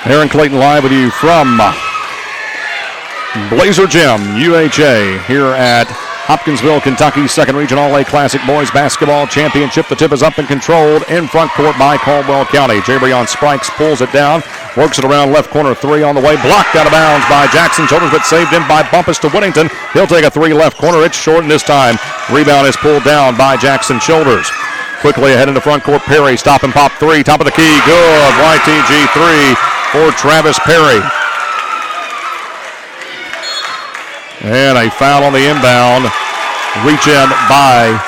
Aaron Clayton live with you from Blazer Gym, UHA, here at Hopkinsville, Kentucky's second region All-A Classic Boys Basketball Championship. The tip is up and controlled in front court by Caldwell County. Jabrion Spikes pulls it down, works it around left corner, three on the way, blocked out of bounds by Jackson Childers, but saved in by Bumpus to Whittington. He'll take a three left corner. It's short, and this time rebound is pulled down by Jackson Childers. Quickly ahead in the front court, Perry, stop and pop three, top of the key, good. YTG three for Travis Perry. And a foul on the inbound. Reach in by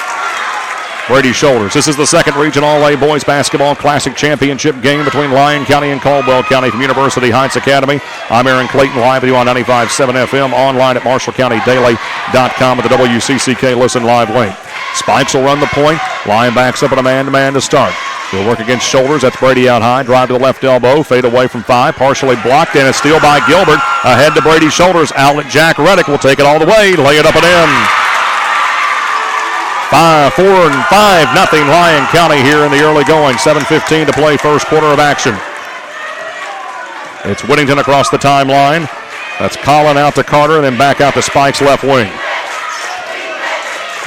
Brady Shoulders. This is the second region All-A Boys Basketball Classic Championship game between Lyon County and Caldwell County from University Heights Academy. I'm Aaron Clayton, live with you on 95.7 FM, online at MarshallCountyDaily.com with the WCCK Listen Live link. Spikes will run the point. Lyon backs up in a man-to-man to start. He'll work against Shoulders. That's Brady out high. Drive to the left elbow. Fade away from five. Partially blocked, and a steal by Gilbert. Ahead to Brady Shoulders. Outlet Jack Reddick will take it all the way. Lay it up and in. 4-5, nothing Lyon County here in the early going. 7:15 to play, first quarter of action. It's Whittington across the timeline. That's Collin out to Carter, and then back out to Spikes left wing.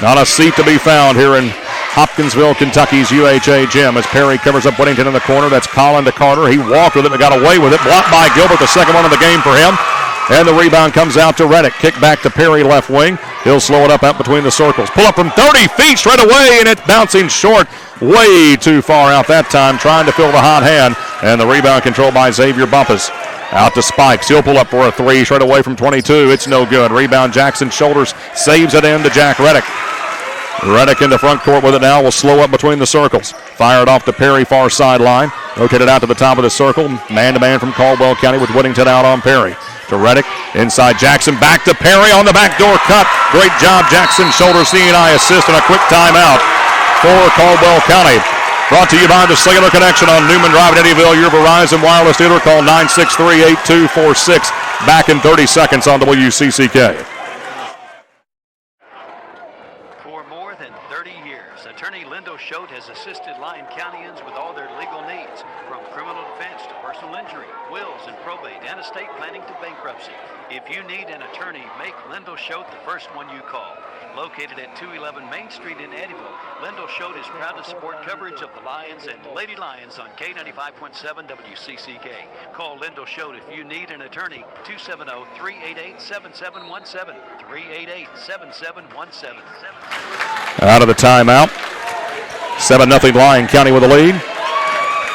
Not a seat to be found here in Hopkinsville, Kentucky's UHA gym as Perry covers up Whittington in the corner. That's Collin to Carter. He walked with it and got away with it. Blocked by Gilbert, the second one of the game for him. And the rebound comes out to Reddick. Kick back to Perry left wing. He'll slow it up out between the circles. Pull up from 30 feet straight away, and it's bouncing short. Way too far out that time, trying to fill the hot hand. And the rebound controlled by Xavier Bumpus. Out to Spikes. He'll pull up for a three straight away from 22. It's no good. Rebound Jackson Shoulders saves it in to Jack Reddick. Reddick in the front court with it now. Will slow up between the circles. Fired off to Perry, far sideline. Rotated out to the top of the circle. Man-to-man from Caldwell County with Whittington out on Perry. To Reddick, inside Jackson, back to Perry on the backdoor cut. Great job, Jackson Shoulders, C&I assist, and a quick timeout for Caldwell County. Brought to you by the Cellular Connection on Newman Drive in Eddyville, your Verizon wireless dealer. Call 963-8246. Back in 30 seconds on WCCK. Schott has assisted Lyon Countyans with all their legal needs, from criminal defense to personal injury, wills and probate, and estate planning to bankruptcy. If you need an attorney, make Lendl Schott the first one you call. Located at 211 Main Street in Eddyville, Lendl Schott is proud to support coverage of the Lions and Lady Lions on K95.7 WCCK. Call Lendl Schott if you need an attorney, 270-388-7717, 388-7717. Out of the timeout. 7-0 Lyon County with the lead.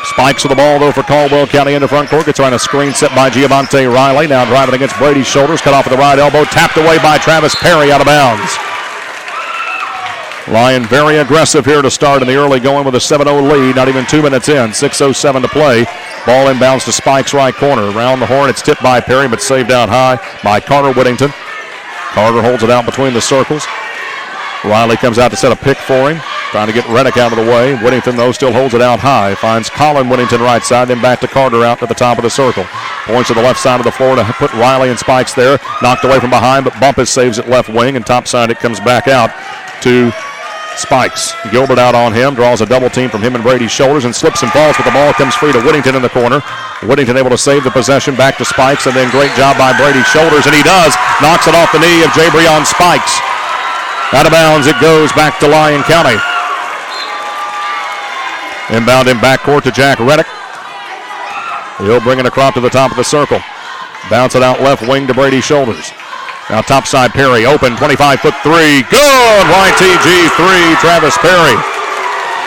Spikes with the ball, though, for Caldwell County in the front court. Gets around a screen set by Giavante Riley. Now driving against Brady's Shoulders. Cut off at the right elbow. Tapped away by Travis Perry out of bounds. Lyon very aggressive here to start in the early going with a 7-0 lead. Not even 2 minutes in. 6:07 to play. Ball inbounds to Spikes right corner. Around the horn, it's tipped by Perry, but saved out high by Carter Whittington. Carter holds it out between the circles. Riley comes out to set a pick for him. Trying to get Reddick out of the way. Whittington, though, still holds it out high. Finds Collin Whittington right side, then back to Carter out at the top of the circle. Points to the left side of the floor to put Riley and Spikes there. Knocked away from behind, but Bumpus saves it left wing, and topside it comes back out to Spikes. Gilbert out on him, draws a double team from him and Brady's Shoulders, and slips and falls, but the ball comes free to Whittington in the corner. Whittington able to save the possession, back to Spikes, and then great job by Brady's Shoulders, and he does. Knocks it off the knee of Jabrion Spikes. Out of bounds, it goes back to Lyon County. Inbound in backcourt to Jack Reddick. He'll bring it across to the top of the circle. Bounce it out left wing to Brady's Shoulders. Now topside Perry, open, 25-foot three. Good! YTG three, Travis Perry.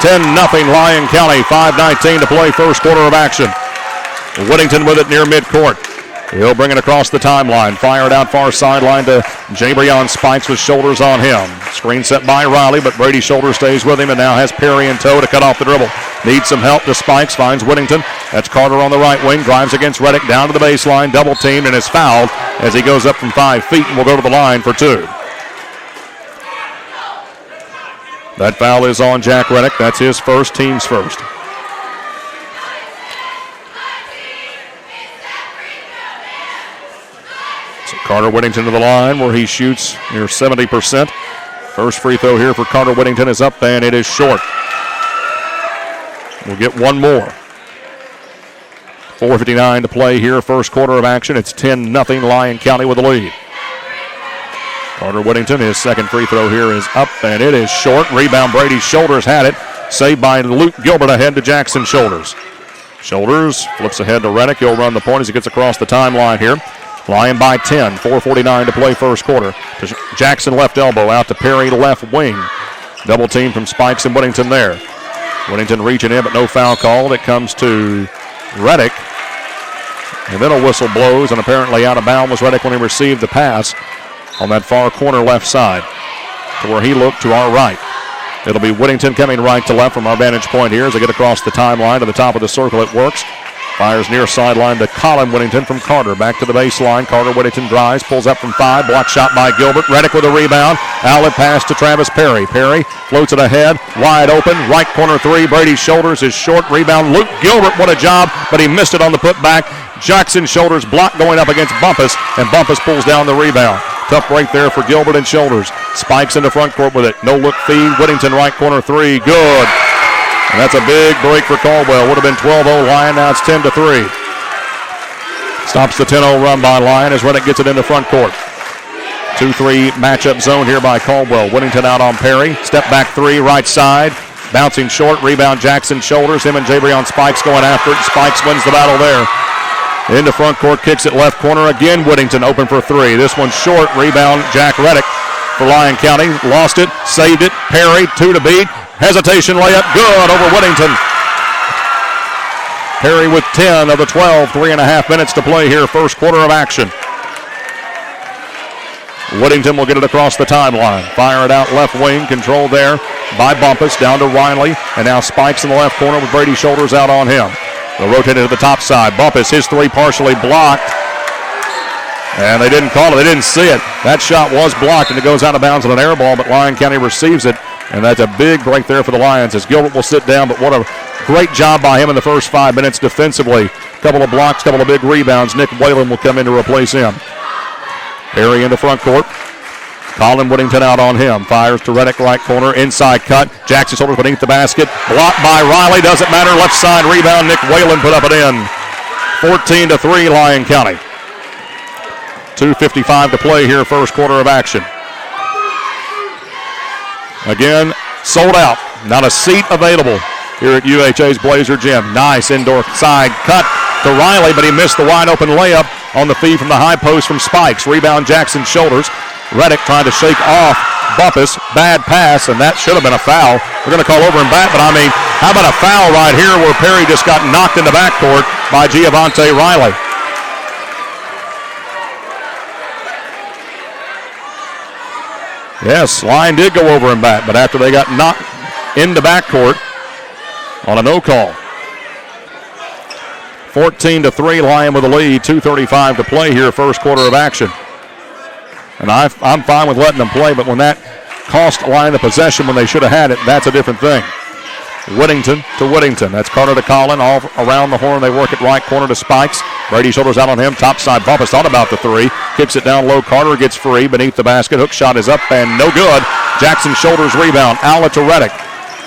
10-0 Lyon County, 5:19 to play, first quarter of action. Whittington with it near midcourt. He'll bring it across the timeline. Fired out far sideline to Jabrion Spikes with Shoulders on him. Screen set by Riley, but Brady Shoulders stays with him and now has Perry in tow to cut off the dribble. Needs some help to Spikes, finds Whittington. That's Carter on the right wing, drives against Reddick down to the baseline, double teamed and is fouled as he goes up from 5 feet and will go to the line for two. That foul is on Jack Reddick. That's his first, team's first. Carter Whittington to the line where he shoots near 70%. First free throw here for Carter Whittington is up, and it is short. We'll get one more. 4:59 to play here, first quarter of action. It's 10-0 Lyon County with the lead. Carter Whittington, his second free throw here is up, and it is short. Rebound, Brady Shoulders had it. Saved by Luke Gilbert ahead to Jackson Shoulders. Shoulders flips ahead to Reddick. He'll run the point as he gets across the timeline here. Lyon by 10, 4:49 to play first quarter. Jackson left elbow out to Perry left wing. Double team from Spikes and Whittington there. Whittington reaching in, but no foul called. It comes to Reddick. And then a whistle blows, and apparently out of bounds was Reddick when he received the pass on that far corner left side to where he looked to our right. It'll be Whittington coming right to left from our vantage point here as they get across the timeline to the top of the circle. It works. Fires near sideline to Colin Whittington from Carter. Back to the baseline. Carter Whittington drives, pulls up from 5. Block shot by Gilbert. Reddick with a rebound. Outlet pass to Travis Perry. Perry floats it ahead. Wide open. Right corner 3. Brady Shoulders is short. Rebound. Luke Gilbert, what a job, but he missed it on the putback. Jackson Shoulders block going up against Bumpus, and Bumpus pulls down the rebound. Tough break there for Gilbert and Shoulders. Spikes into front court with it. No look feed. Whittington right corner 3. Good. And that's a big break for Caldwell. Would have been 12-0 Lyon. Now it's 10-3. Stops the 10-0 run by Lyon as Reddick gets it into front court. 2-3 matchup zone here by Caldwell. Whittington out on Perry. Step back 3, right side. Bouncing short. Rebound Jackson Shoulders. Him and Jabrion Spikes going after it. Spikes wins the battle there. Into front court. Kicks it left corner. Again Whittington open for 3. This one's short. Rebound Jack Reddick for Lyon County. Lost it. Saved it. Perry 2 to beat. Hesitation layup, good over Whittington. Perry with 10 of the 12, 3.5 minutes to play here, first quarter of action. Whittington will get it across the timeline. Fire it out left wing, controlled there by Bumpus, down to Riley, and now Spikes in the left corner with Brady Shoulders out on him. They'll rotate it to the top side. Bumpus, his 3 partially blocked. And they didn't call it, they didn't see it. That shot was blocked, and it goes out of bounds on an air ball, but Lyon County receives it. And that's a big break there for the Lions as Gilbert will sit down, but what a great job by him in the first 5 minutes defensively. Couple of blocks, couple of big rebounds. Nick Whalen will come in to replace him. Perry into front court. Colin Whittington out on him. Fires to Reddick right corner. Inside cut. Jackson Shoulders beneath the basket. Blocked by Riley. Doesn't matter. Left side rebound. Nick Whalen put up and in. 14-3 Lyon County. 2:55 to play here, first quarter of action. Again, sold out. Not a seat available here at UHA's Blazer Gym. Nice indoor side cut to Riley, but he missed the wide open layup on the feed from the high post from Spikes. Rebound Jackson Shoulders. Reddick trying to shake off Bumpus. Bad pass, and that should have been a foul. We're going to call over and back, but I mean, how about a foul right here where Perry just got knocked in the backcourt by Giovante Riley. Yes, Lyon did go over and back, but after they got knocked into backcourt on a no call. 14-3, Lyon with the lead, 2:35 to play here, first quarter of action. And I'm fine with letting them play, but when that cost Lyon the possession when they should have had it, that's a different thing. Whittington to Whittington. That's Carter to Colin. All around the horn. They work it right corner to Spikes. Brady Shoulders out on him. Top side. Bumpus thought about the 3. Kicks it down low. Carter gets free beneath the basket. Hook shot is up and no good. Jackson Shoulders rebound. Outlet to Reddick.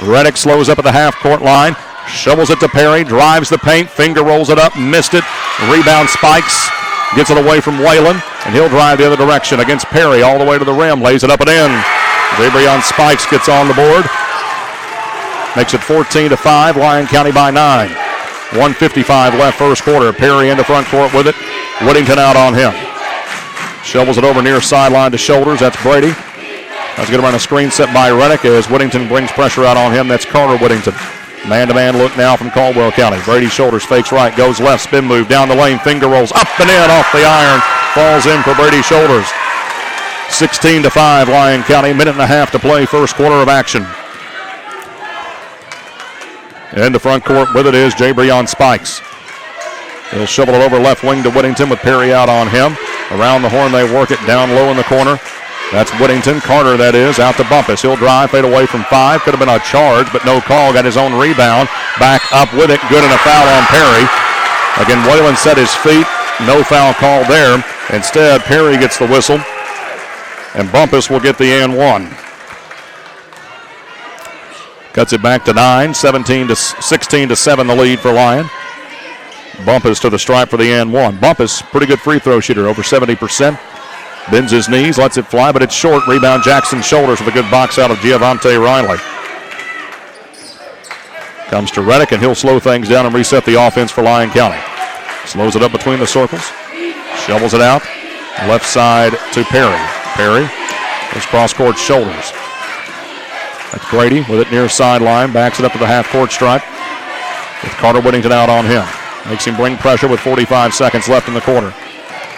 Reddick slows up at the half-court line. Shovels it to Perry. Drives the paint. Finger rolls it up. Missed it. Rebound Spikes. Gets it away from Whalen. And he'll drive the other direction against Perry. All the way to the rim. Lays it up and in. Jabrion Spikes gets on the board. Makes it 14-5, Lyon County by 9. 1:55 left first quarter. Perry into front court with it. Whittington out on him. Shovels it over near sideline to Shoulders. That's Brady. That's going to run a screen set by Reddick as Whittington brings pressure out on him. That's Carter Whittington. Man-to-man look now from Caldwell County. Brady Shoulders fakes right, goes left, spin move, down the lane, finger rolls, up and in, off the iron. Falls in for Brady Shoulders. 16-5, Lyon County. Minute and a half to play, first quarter of action. In the front court with it is Jabrion Spikes. He'll shovel it over left wing to Whittington with Perry out on him. Around the horn, they work it down low in the corner. That's Whittington. Carter, that is, out to Bumpus. He'll drive, fade away from 5. Could have been a charge, but no call. Got his own rebound. Back up with it. Good, and a foul on Perry. Again, Whalen set his feet. No foul call there. Instead, Perry gets the whistle, and Bumpus will get the and 1. Cuts it back to 9, 16-7 the lead for Lyon. Bumpus to the stripe for the and one. Bumpus, pretty good free throw shooter, over 70%. Bends his knees, lets it fly, but it's short. Rebound Jackson's shoulders with a good box out of Giovante Riley. Comes to Reddick, and he'll slow things down and reset the offense for Lyon County. Slows it up between the circles. Shovels it out. Left side to Perry. Perry, his cross-court shoulders. That's Grady with it near sideline. Backs it up to the half-court stripe. With Carter Whittington out on him. Makes him bring pressure with 45 seconds left in the quarter.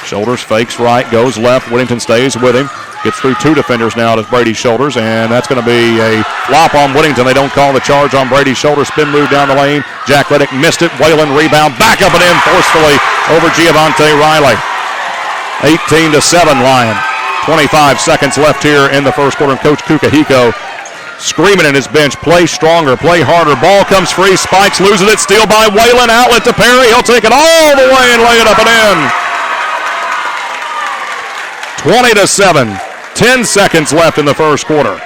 Shoulders, fakes right, goes left. Whittington stays with him. Gets through two defenders now to Brady's shoulders, and that's going to be a flop on Whittington. They don't call the charge on Brady's shoulders. Spin move down the lane. Jack Reddick missed it. Whalen rebound. Back up and in forcefully over Giovante Riley. 18-7 Lyon. 25 seconds left here in the first quarter. And Coach Kukahiko screaming in his bench, play stronger, play harder. Ball comes free. Spikes loses it. Steal by Whalen. Outlet to Perry. He'll take it all the way and lay it up and in. 20-7. 10 seconds left in the first quarter.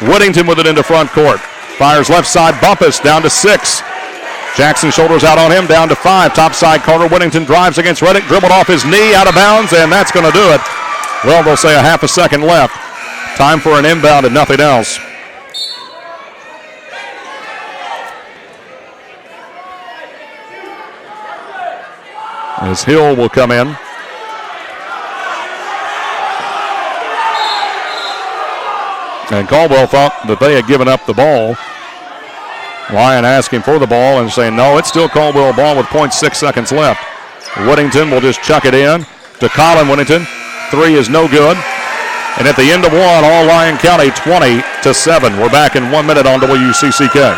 Whittington with it into front court. Fires left side. Bumpus down to 6. Jackson shoulders out on him, down to 5. Top side, Carter Whittington drives against Reddick, dribbled off his knee, out of bounds, and that's going to do it. Well, they'll say a half a second left. Time for an inbound and nothing else. As Hill will come in. And Caldwell thought that they had given up the ball. Lyon asking for the ball and saying, no, it's still Caldwell ball with 0.6 seconds left. Whittington will just chuck it in to Colin Whittington. 3 is no good. And at the end of one, all Lyon County 20-7. We're back in 1 minute on WCCK.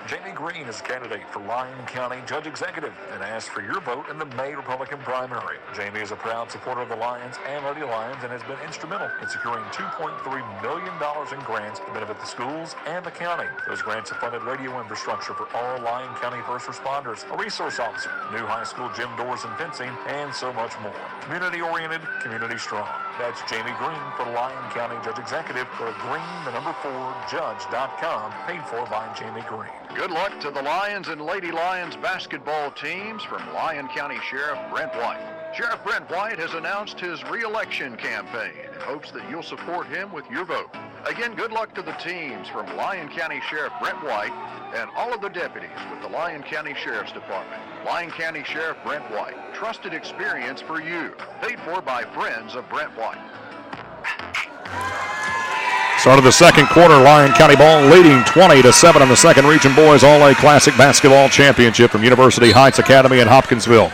Jamie Green is a candidate for Lyon County Judge Executive and asked for your vote in the May Republican primary. Jamie is a proud supporter of the Lions and Lady Lions and has been instrumental in securing $2.3 million in grants to benefit the schools and the county. Those grants have funded radio infrastructure for all Lyon County first responders, a resource officer, new high school gym doors and fencing, and so much more. Community-oriented, community strong. That's Jamie Green for Lyon County Judge Executive. Go to green4judge.com, paid for by Jamie Green. Good luck to the Lions and Lady Lions basketball teams from Lyon County Sheriff Brent White. Sheriff Brent White has announced his re-election campaign in hopes that you'll support him with your vote. Again, good luck to the teams from Lyon County Sheriff Brent White and all of the deputies with the Lyon County Sheriff's Department. Lyon County Sheriff Brent White, trusted experience for you. Paid for by friends of Brent White. Start of the second quarter, Lyon County ball leading 20-7 in the second Region Boys All-A Classic Basketball Championship from University Heights Academy in Hopkinsville.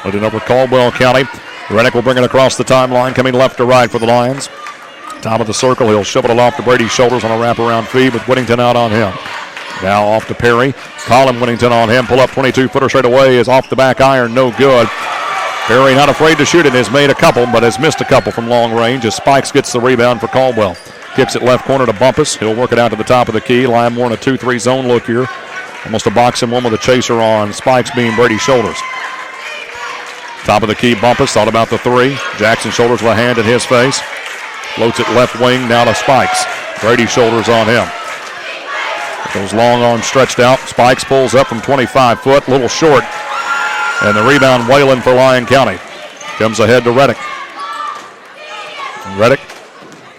Loading up with Caldwell County. Reddick will bring it across the timeline, coming left to right for the Lions. Top of the circle, he'll shovel it off to Brady's shoulders on a wraparound feed with Whittington out on him. Now off to Perry. Colin Whittington on him. Pull up 22-footer straight away is off the back iron, no good. Perry not afraid to shoot it, has made a couple, but has missed a couple from long range as Spikes gets the rebound for Caldwell. Kicks it left corner to Bumpus. He'll work it out to the top of the key. Lyon more in a 2-3 zone look here. Almost a box and one with a chaser on. Spikes being Brady's shoulders. Top of the key, Bumpus thought about the 3. Jackson shoulders with a hand in his face. Floats it left wing, now to Spikes. Brady's shoulders on him. Those long arms stretched out. Spikes pulls up from 25 foot, a little short. And the rebound, Whalen for Lyon County. Comes ahead to Reddick. Reddick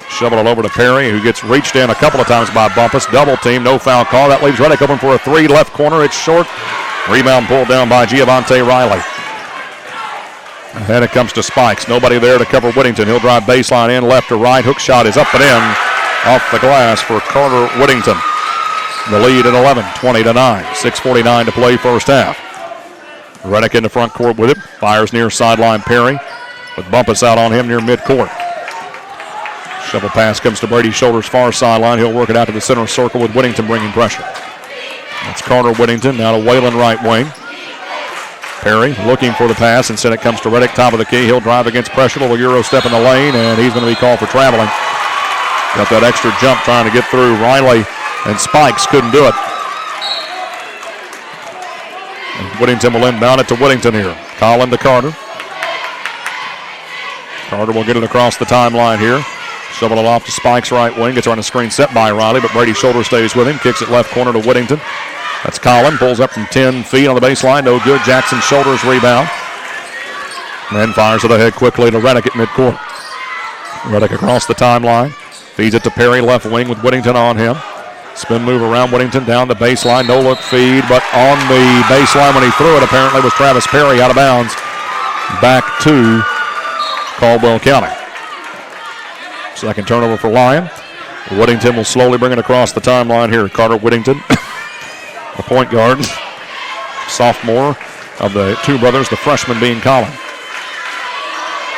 shovel it over to Perry, who gets reached in a couple of times by Bumpus. Double team, no foul call. That leaves Reddick open for a 3, left corner. It's short. Rebound pulled down by Giovante Riley. And it comes to Spikes. Nobody there to cover Whittington. He'll drive baseline in, left to right. Hook shot is up and in. Off the glass for Carter Whittington. The lead at 11, 20-9. 6:49 to play first half. Reddick in the front court with it. Fires near sideline Perry with Bumpus out on him near midcourt. Shovel pass comes to Brady's shoulders, far sideline. He'll work it out to the center circle with Whittington bringing pressure. That's Carter Whittington, now to Whalen right wing. Perry looking for the pass, instead it comes to Reddick, top of the key. He'll drive against pressure, a little Euro step in the lane, and he's going to be called for traveling. Got that extra jump trying to get through. Riley and Spikes couldn't do it. And Whittington will inbound it to Whittington here. Colin to Carter. Carter will get it across the timeline here. Shovel it off to Spikes right wing. Gets on a screen set by Riley, but Brady's shoulder stays with him. Kicks it left corner to Whittington. That's Collin. Pulls up from 10 feet on the baseline. No good. Jackson shoulders rebound. Then fires it ahead quickly to Reddick at midcourt. Reddick across the timeline. Feeds it to Perry, left wing with Whittington on him. Spin move around Whittington down the baseline. No look feed, but on the baseline when he threw it apparently was Travis Perry out of bounds. Back to Caldwell County. Second turnover for Lyon. Whittington will slowly bring it across the timeline here. Carter Whittington, the point guard, sophomore of the two brothers, the freshman being Collin.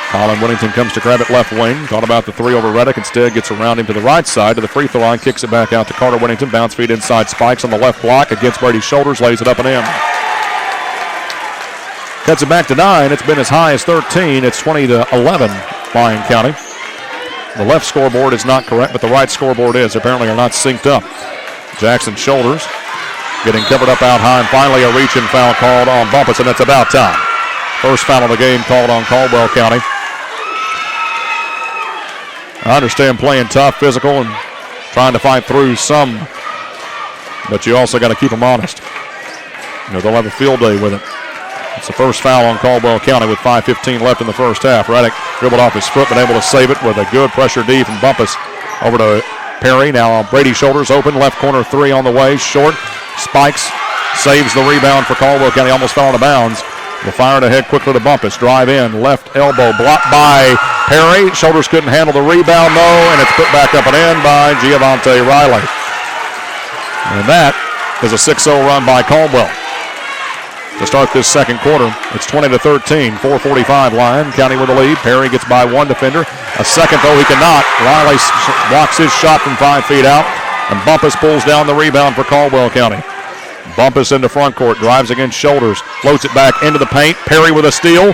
Collin Whittington comes to grab it left wing. Thought about the three over Reddick. Instead gets around him to the right side to the free throw line. Kicks it back out to Carter Whittington. Bounce feed inside Spikes on the left block against Brady's shoulders. Lays it up and in. Cuts it back to 9. It's been as high as 13. It's 20-11 Lyon County. The left scoreboard is not correct, but the right scoreboard is. Apparently are not synced up. Jackson shoulders getting covered up out high. And finally a reach-in foul called on Bumpus, and it's about time. First foul of the game called on Caldwell County. I understand playing tough, physical, and trying to fight through some, but you also got to keep them honest. You know, they'll have a field day with it. It's the first foul on Caldwell County with 5:15 left in the first half. Reddick dribbled off his foot, but able to save it with a good pressure D from Bumpus over to Perry. Now Brady's shoulders open, left corner three on the way, short. Spikes saves the rebound for Caldwell County, almost fell out of bounds. Will fire it ahead quickly to Bumpus. Drive in, left elbow blocked by Perry. Shoulders couldn't handle the rebound, though, and it's put back up and in by Giovante Riley. And that is a 6-0 run by Caldwell. To start this second quarter, it's 20-13, 4:45 Lyon County with the lead. Perry gets by one defender. A second, though, he cannot. Riley blocks his shot from 5 feet out, and Bumpus pulls down the rebound for Caldwell County. Bumpus into front court, drives against shoulders, floats it back into the paint. Perry with a steal,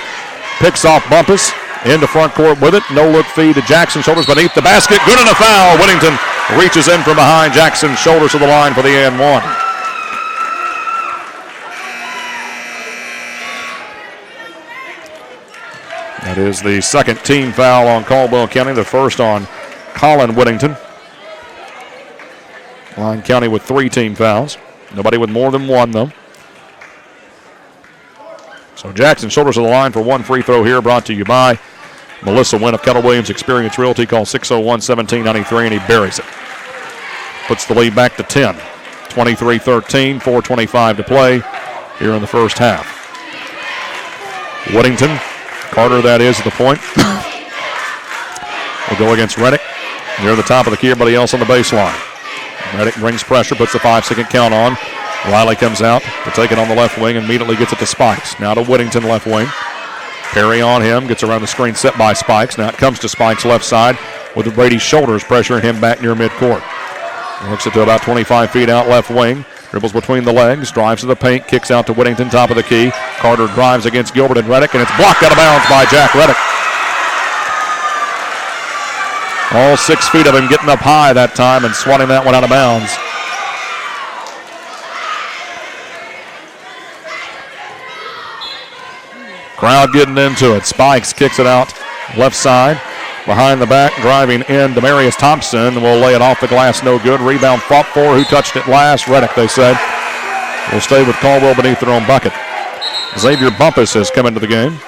picks off Bumpus into front court with it. No look feed to Jackson, shoulders beneath the basket. Good and a foul. Whittington reaches in from behind Jackson, shoulders to the line for the and one. That is the second team foul on Caldwell County, the first on Collin Whittington. Lyon County with 3 team fouls. Nobody with more than one, though. So Jackson shoulders to the line for one free throw here, brought to you by Melissa Wynn of Keller Williams Experience Realty. Call 601-1793, and he buries it. Puts the lead back to 10. 23-13, 4:25 to play here in the first half. Whittington, Carter that is at the point. Will go against Reddick. Near the top of the key, everybody else on the baseline. Reddick brings pressure, puts the 5-second count on. Riley comes out to take it on the left wing and immediately gets it to Spikes. Now to Whittington, left wing. Perry on him, gets around the screen set by Spikes. Now it comes to Spikes left side with Brady's shoulders pressuring him back near midcourt. Works it to about 25 feet out left wing. Dribbles between the legs, drives to the paint, kicks out to Whittington, top of the key. Carter drives against Gilbert and Reddick, and it's blocked out of bounds by Jack Reddick. All 6 feet of him getting up high that time and swatting that one out of bounds. Crowd getting into it. Spikes kicks it out left side. Behind the back, driving in, Demarius Thompson will lay it off the glass, no good. Rebound fought for. Who touched it last? Reddick, they said. Will stay with Caldwell beneath their own bucket. Xavier Bumpus has come into the game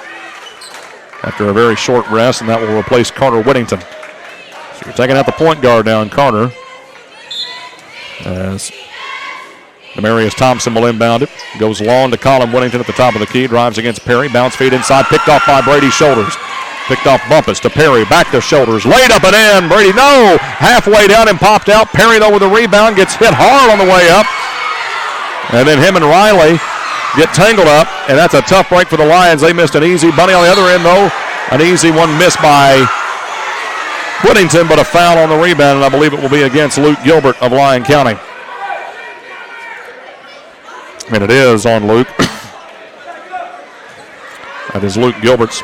after a very short rest, and that will replace Carter Whittington. So you're taking out the point guard now in Carter, as Demarius Thompson will inbound it. Goes long to Collin Whittington at the top of the key. Drives against Perry. Bounce feed inside. Picked off by Brady's shoulders. Picked off Bumpus to Perry. Back to shoulders. Laid up and in. Brady, no. Halfway down and popped out. Perry, though, with a rebound. Gets hit hard on the way up. And then him and Riley get tangled up. And that's a tough break for the Lions. They missed an easy. Bunny on the other end, though. An easy one missed by Whittington, but a foul on the rebound. And I believe it will be against Luke Gilbert of Lyon County. And it is on Luke. That is Luke Gilbert's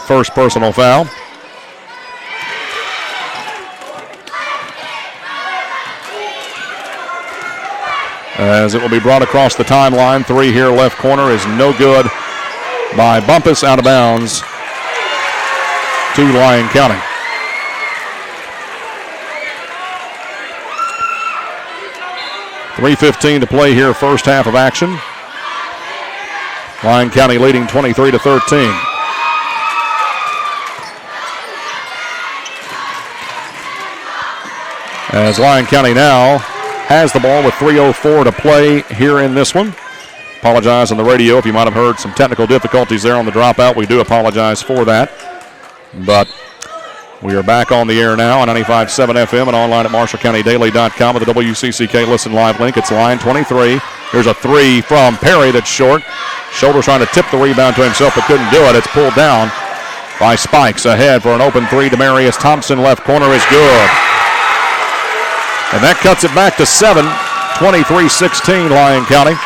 first personal foul. As it will be brought across the timeline. 3 here, left corner is no good by Bumpus, out of bounds to Lyon County. 3:15 to play here, first half of action. Lyon County leading 23-13. As Lyon County now has the ball with 3:04 to play here in this one. Apologize on the radio if you might have heard some technical difficulties there on the dropout. We do apologize for that. But we are back on the air now on 95.7 FM and online at MarshallCountyDaily.com with the WCCK Listen Live link. It's Lyon 23. Here's a three from Perry that's short. Shoulder trying to tip the rebound to himself but couldn't do it. It's pulled down by Spikes. Ahead for an open three. Demarius Thompson, left corner, is good. And that cuts it back to 7, 23-16 Lyon County.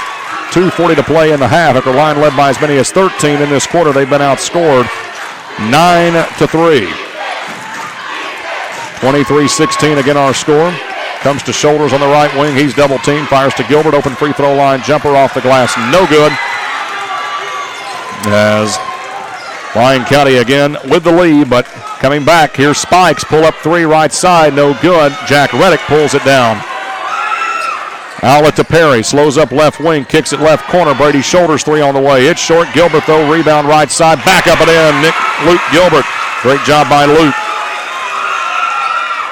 2:40 to play in the half. After Lyon led by as many as 13 in this quarter, they've been outscored 9-3. 23-16 again our score. Comes to Shoulders on the right wing. He's double teamed. Fires to Gilbert. Open free throw line. Jumper off the glass. No good. As Lyon County again with the lead, but coming back. Here's Spikes. Pull up three right side. No good. Jack Reddick pulls it down. Outlet to Perry. Slows up left wing. Kicks it left corner. Brady Shoulders three on the way. It's short. Gilbert though. Rebound right side. Back up and in. Luke Gilbert. Great job by Luke.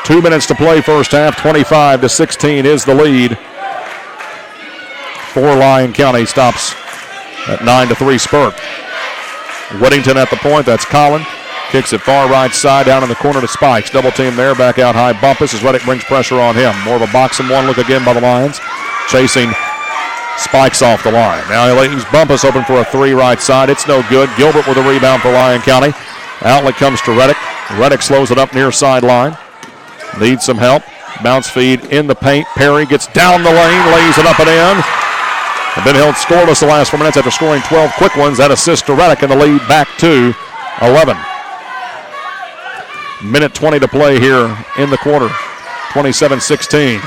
2 minutes to play first half. 25-16 is the lead for Lyon County. Stops at 9-3 spurt. Whittington at the point. That's Collin. Kicks it far right side down in the corner to Spikes. Double team there. Back out high. Bumpus as Reddick brings pressure on him. More of a box and one look again by the Lions. Chasing Spikes off the line. Now he leaves Bumpus open for a three right side. It's no good. Gilbert with a rebound for Lyon County. Outlet comes to Reddick. Reddick slows it up near sideline. Needs some help. Bounce feed in the paint. Perry gets down the lane. Lays it up and in. And been held scoreless the last 4 minutes after scoring 12 quick ones. That assist to Reddick and the lead back to 11. Minute 20 to play here in the quarter. 27-16.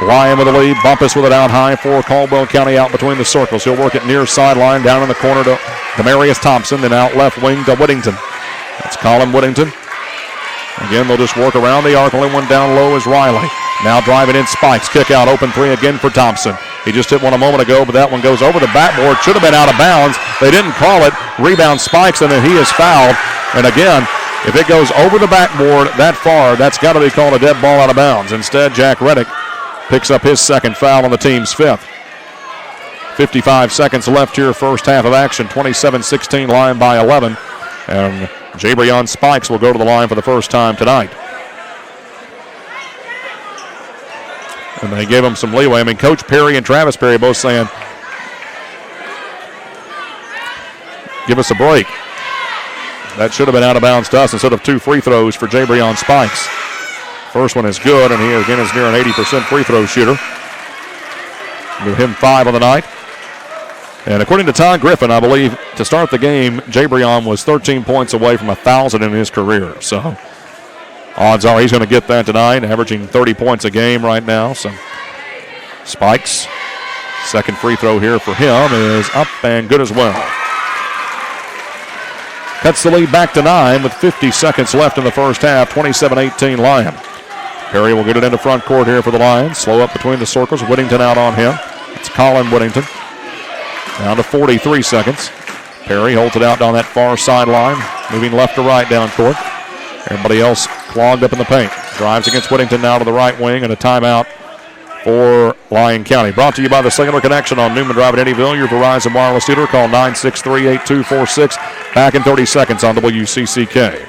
Lyon with the lead. Bumpus with it out high for Caldwell County out between the circles. He'll work it near sideline down in the corner to Demarius Thompson. Then out left wing to Whittington. That's Colin Whittington. Again, they'll just work around the arc. Only one down low is Riley. Now driving in Spikes. Kick out. Open three again for Thompson. He just hit one a moment ago, but that one goes over the backboard. Should have been out of bounds. They didn't call it. Rebound Spikes, and then he is fouled. And again, if it goes over the backboard that far, that's got to be called a dead ball out of bounds. Instead, Jack Reddick picks up his second foul on the team's fifth. 55 seconds left here, first half of action. 27-16, Lyon by 11. And Jabrion Spikes will go to the line for the first time tonight. And they gave him some leeway. I mean, Coach Perry and Travis Perry both saying, give us a break. That should have been out of bounds to us instead of two free throws for Jabrion Spikes. First one is good, and he again is near an 80% free throw shooter. Give him 5 on the night. And according to Todd Griffin, I believe to start the game, Jabrion was 13 points away from 1,000 in his career. So odds are he's going to get that tonight, averaging 30 points a game right now. So Spikes, second free throw here for him is up and good as well. Cuts the lead back to 9 with 50 seconds left in the first half. 27-18 Lyon. Perry will get it into front court here for the Lions. Slow up between the circles. Whittington out on him. It's Colin Whittington. Down to 43 seconds. Perry holds it out down that far sideline, moving left to right down court. Everybody else clogged up in the paint. Drives against Whittington now to the right wing, and a timeout for Lyon County. Brought to you by the Singular Connection on Newman Drive at Eddyville. Your Verizon wireless dealer. Call 963-8246. Back in 30 seconds on WCCK.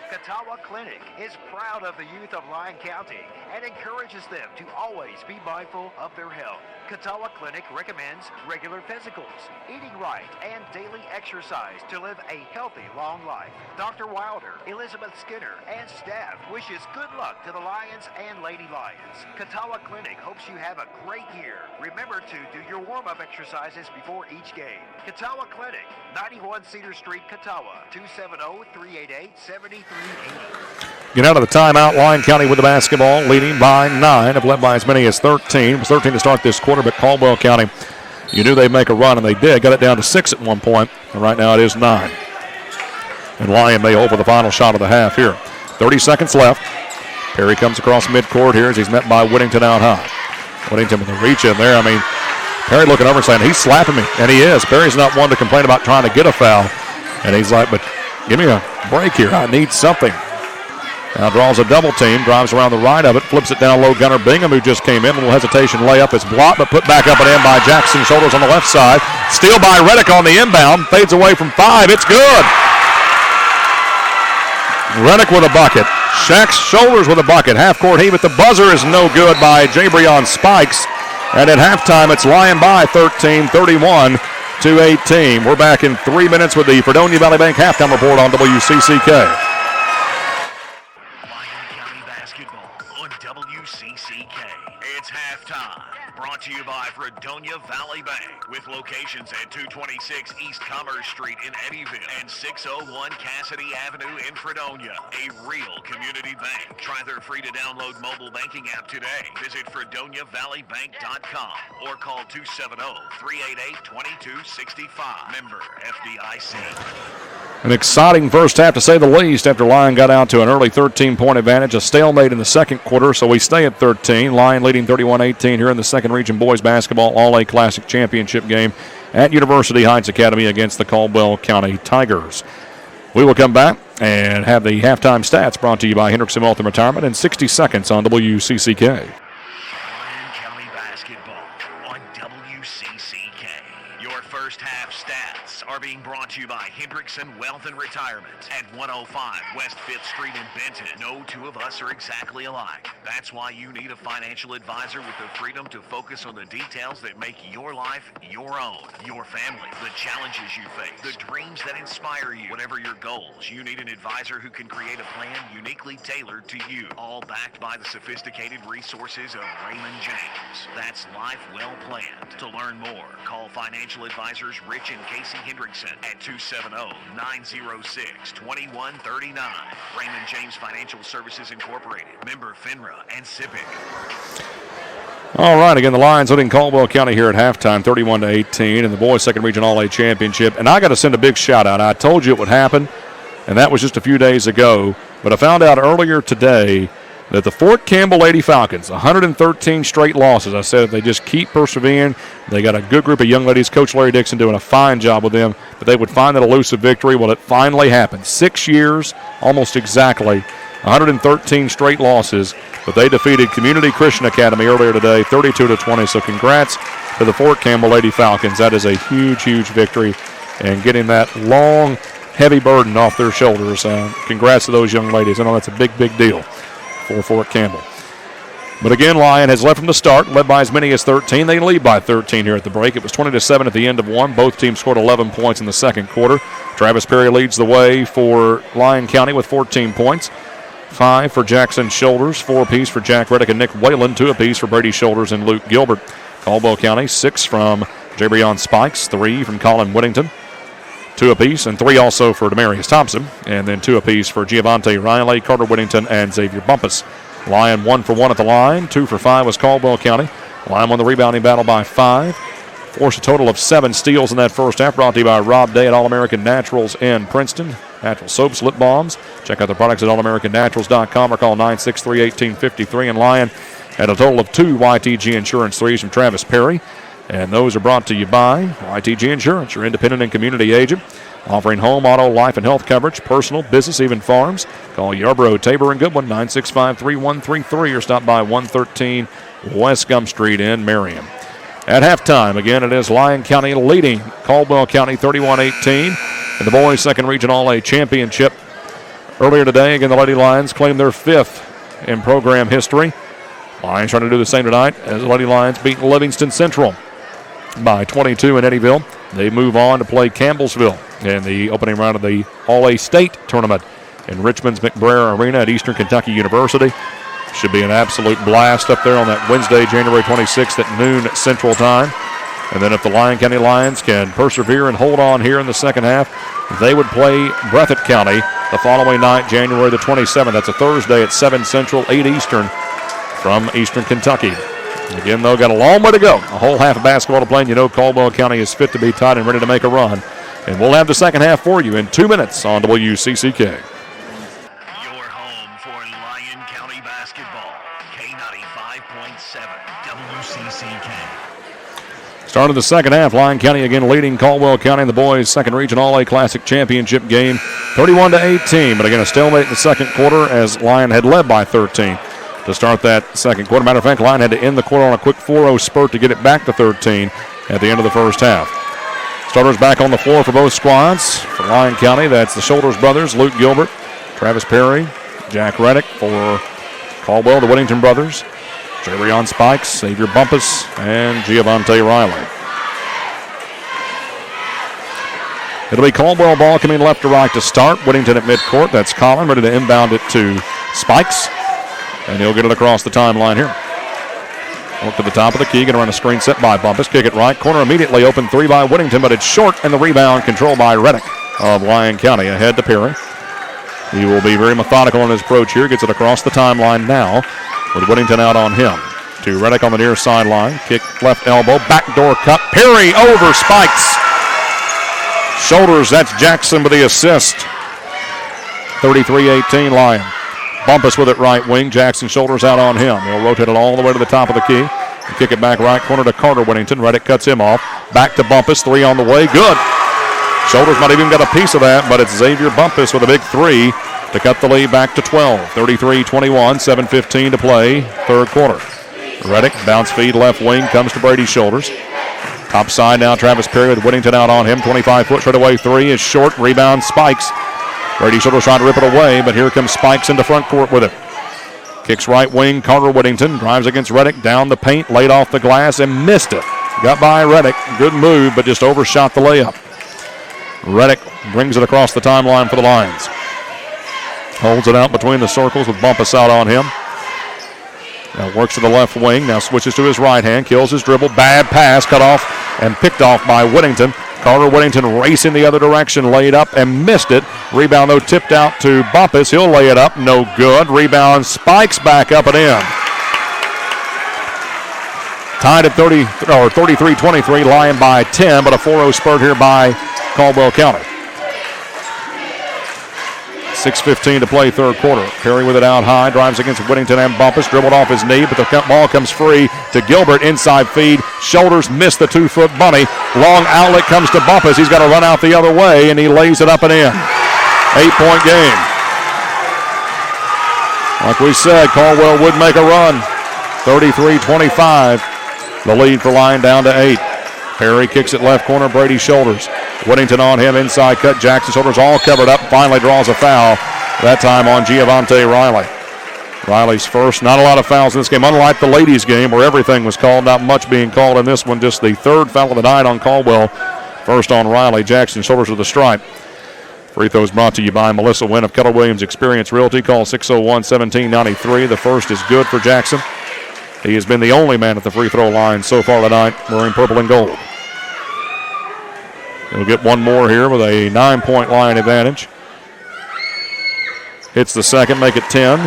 Catawba Clinic is proud of the youth of Lyon County and encourages them to always be mindful of their health. Catawba Clinic recommends regular physicals, eating right, and daily exercise to live a healthy, long life. Dr. Wilder, Elizabeth Skinner, and staff wishes good luck to the Lions and Lady Lions. Catawba Clinic hopes you have a great year. Remember to do your warm-up exercises before each game. Catawba Clinic, 91 Cedar Street, Catawba, 270-388-7380. Get out of the timeout. Lyon County with the basketball, leading by 9. Have led by as many as 13. It was 13 to start this quarter, but Caldwell County, you knew they'd make a run, and they did. Got it down to 6 at one point, and right now it is 9. And Lyon may hold for the final shot of the half here. 30 seconds left. Perry comes across midcourt here as he's met by Whittington out high. Whittington with a reach in there. I mean, Perry looking over and saying, he's slapping me. And he is. Perry's not one to complain about trying to get a foul. And he's like, but give me a break here. I need something. Now draws a double team, drives around the right of it, flips it down low. Gunnar Bingham, who just came in, a little hesitation layup is blocked, but put back up and in by Jackson. Shoulders on the left side. Steal by Reddick on the inbound. Fades away from 5. It's good. Reddick with a bucket. Shack's Shoulders with a bucket. Half-court heave at the buzzer is no good by Jabrion Spikes. And at halftime, it's Lyon by 13, 31-18. We're back in 3 minutes with the Fredonia Valley Bank halftime report on WCCK. It's halftime. Brought to you by Fredonia Valley Bank, with locations at 226 East Commerce Street in Eddyville and 601 Cassidy Avenue in Fredonia. A real community bank. Try their free-to-download mobile banking app today. Visit FredoniaValleyBank.com or call 270-388-2265. Member FDIC. An exciting first half, to say the least, after Lyon got out to an early 13-point advantage. A stalemate in the second quarter, so we stay at 13. Lyon leading 31-18 here in the second region boys basketball All-A Classic Championship game at University Heights Academy against the Caldwell County Tigers. We will come back and have the halftime stats brought to you by Hendrickson Wealth and Retirement in 60 seconds on WCCK. Lyon County basketball on WCCK. Your first half stats are being brought to you by Hendrickson Wealth and Retirement at 105 West 5th Street in Benton. No two of us are exactly alike. That's why you need a financial advisor with the freedom to focus on the details that make your life your own, your family, the challenges you face, the dreams that inspire you. Whatever your goals, you need an advisor who can create a plan uniquely tailored to you, all backed by the sophisticated resources of Raymond James. That's life well planned. To learn more, call financial advisors Rich and Casey Hendrickson at 270-906-2139. Raymond James Financial Services Incorporated. Member FINRA and SIPC. All right, again, the Lions leading Caldwell County here at halftime, 31-18, in the boys' second region All-A championship. And I got to send a big shout-out. I told you it would happen, and that was just a few days ago. But I found out earlier today that the Fort Campbell Lady Falcons, 113 straight losses. I said if they just keep persevering, they got a good group of young ladies. Coach Larry Dixon doing a fine job with them, but they would find that elusive victory. Well, it finally happened. 6 years, almost exactly, 113 straight losses, but they defeated Community Christian Academy earlier today, 32-20. So congrats to the Fort Campbell Lady Falcons. That is a huge, huge victory, and getting that long, heavy burden off their shoulders. Congrats to those young ladies. I know that's a big, big deal for Fort Campbell. But again, Lyon has led from the start, led by as many as 13. They lead by 13 here at the break. It was 20-7 at the end of one. Both teams scored 11 points in the second quarter. Travis Perry leads the way for Lyon County with 14 points. 5 for Jackson Shoulders, 4 apiece for Jack Reddick and Nick Whalen, 2 apiece for Brady Shoulders and Luke Gilbert. Caldwell County, 6 from Jabrion Spikes, 3 from Colin Whittington, 2 apiece, and 3 also for Demarius Thompson, and then 2 apiece for Giovante Riley, Carter Whittington, and Xavier Bumpus. Lyon 1 for 1 at the line. 2 for 5 was Caldwell County. Lyon won the rebounding battle by 5. Forced a total of 7 steals in that first half, brought to you by Rob Day at All-American Naturals in Princeton. Natural soaps, lip balms. Check out the products at allamericannaturals.com or call 963-1853. And Lyon had a total of 2 YTG Insurance threes from Travis Perry. And those are brought to you by YTG Insurance, your independent and community agent, offering home, auto, life, and health coverage, personal, business, even farms. Call Yarborough, Tabor, and Goodwin, 965-3133, or stop by 113 West Gum Street in Merriam. At halftime, again, it is Lyon County leading Caldwell County 31-18 in the boys' second region All-A championship. Earlier today, again, the Lady Lions claimed their 5th in program history. Lions trying to do the same tonight as the Lady Lions beat Livingston Central by 22 in Eddyville. They move on to play Campbellsville in the opening round of the All-A State tournament in Richmond's McBrayer Arena at Eastern Kentucky University. Should be an absolute blast up there on that Wednesday, January 26th at noon Central Time. And then if the Lyon County Lions can persevere and hold on here in the second half, they would play Breathitt County the following night, January the 27th. That's a Thursday at 7 Central, 8 Eastern from Eastern Kentucky. Again, though, got a long way to go. A whole half of basketball to play, and you know Caldwell County is fit to be tied and ready to make a run. And we'll have the second half for you in 2 minutes on WCCK. Your home for Lyon County basketball. K95.7 WCCK. Start of the second half, Lyon County again leading Caldwell County in the boys' second region All-A Classic Championship game, 31-18. But again, a stalemate in the second quarter as Lyon had led by 13 to start that second quarter. Matter of fact, Lyon had to end the quarter on a quick 4-0 spurt to get it back to 13 at the end of the first half. Starters back on the floor for both squads. For Lyon County, that's the Shoulders brothers, Luke Gilbert, Travis Perry, Jack Reddick. For Caldwell, the Whittington brothers, Jarion Spikes, Xavier Bumpus, and Giovante Riley. It'll be Caldwell ball coming left to right to start. Whittington at midcourt. That's Collin ready to inbound it to Spikes. And he'll get it across the timeline here. Look to the top of the key. Going to run a screen set by Bumpus. Kick it right. Corner immediately open. Three by Whittington, but it's short. And the rebound controlled by Reddick of Lyon County. Ahead to Perry. He will be very methodical in his approach here. Gets it across the timeline now with Whittington out on him. To Reddick on the near sideline. Kick left elbow. Backdoor cut. Perry over Spikes. Shoulders. That's Jackson with the assist. 33-18 Lyon. Bumpus with it right wing. Jackson Shoulders out on him. He'll rotate it all the way to the top of the key. And kick it back right corner to Carter Whittington. Reddick cuts him off. Back to Bumpus. Three on the way. Good. Shoulders might even got a piece of that, but it's Xavier Bumpus with a big three to cut the lead back to 12. 33-21. 7:15 to play. Third quarter. Reddick, bounce feed left wing, comes to Brady Shoulders. Top side now, Travis Perry with Whittington out on him. 25-foot straight away three is short. Rebound Spikes. Brady Shoulders trying to rip it away, but here comes Spikes into front court with it. Kicks right wing, Carter Whittington drives against Reddick, down the paint, laid off the glass and missed it. Got by Reddick, good move, but just overshot the layup. Reddick brings it across the timeline for the Lions. Holds it out between the circles with Bumpus out on him. Now works to the left wing, now switches to his right hand, kills his dribble, bad pass, cut off and picked off by Whittington. Carter Whittington racing the other direction, laid up and missed it. Rebound though tipped out to Bumpus, he'll lay it up, no good. Rebound Spikes back up and in. Tied at 33-23, Lyon by 10, but a 4-0 spurt here by Caldwell County. 6:15 to play third quarter. Perry with it out high, drives against Whittington and Bumpus, dribbled off his knee, but the ball comes free to Gilbert, inside feed. Shoulders missed the 2-foot bunny. Long outlet comes to Bumpus. He's got to run out the other way, and he lays it up and in. 8-point game. Like we said, Caldwell would make a run. 33-25. The lead for Lyon down to 8. Perry kicks it left corner, Brady Shoulders. Whittington on him, inside cut. Jackson Shoulders all covered up. Finally draws a foul. That time on Giovante Riley. Riley's first. Not a lot of fouls in this game. Unlike the ladies' game where everything was called, not much being called in this one. Just the third foul of the night on Caldwell. First on Riley. Jackson Shoulders with the stripe. Free throws brought to you by Melissa Wynn of Keller Williams Experience Realty. Call 601-1793. The first is good for Jackson. He has been the only man at the free throw line so far tonight wearing purple and gold. He'll get one more here with a 9-point Lyon advantage. Hits the second, make it 10.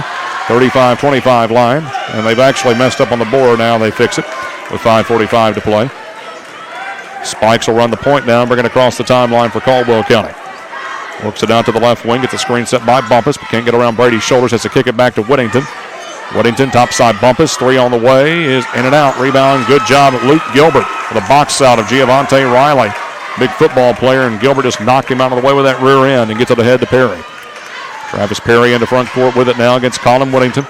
35-25 Lyon. And they've actually messed up on the board now. They fix it with 5:45 to play. Spikes will run the point down, bring it across the timeline for Caldwell County. Works it out to the left wing, gets a screen set by Bumpus, but can't get around Brady's shoulders, has to kick it back to Whittington. Whittington, top side Bumpus, three on the way, is in and out. Rebound, good job at Luke Gilbert for the box out of Giovante Riley. Big football player, and Gilbert just knocked him out of the way with that rear end and gets it ahead to Perry. Travis Perry into front court with it now against Colin Whittington.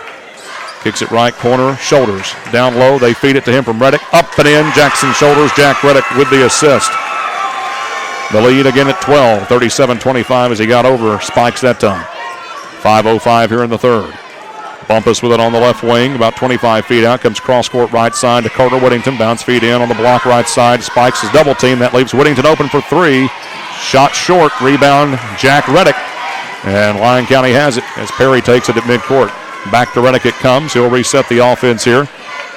Kicks it right corner, Shoulders. Down low, they feed it to him from Reddick. Up and in, Jackson Shoulders, Jack Reddick with the assist. The lead again at 12, 37-25 as he got over Spikes that time. 5:05 here in the third. Bumpus with it on the left wing, about 25 feet out. Comes cross-court right side to Carter Whittington. Bounce feed in on the block right side. Spikes is double team. That leaves Whittington open for three. Shot short. Rebound, Jack Reddick. And Lyon County has it as Perry takes it at midcourt. Back to Reddick it comes. He'll reset the offense here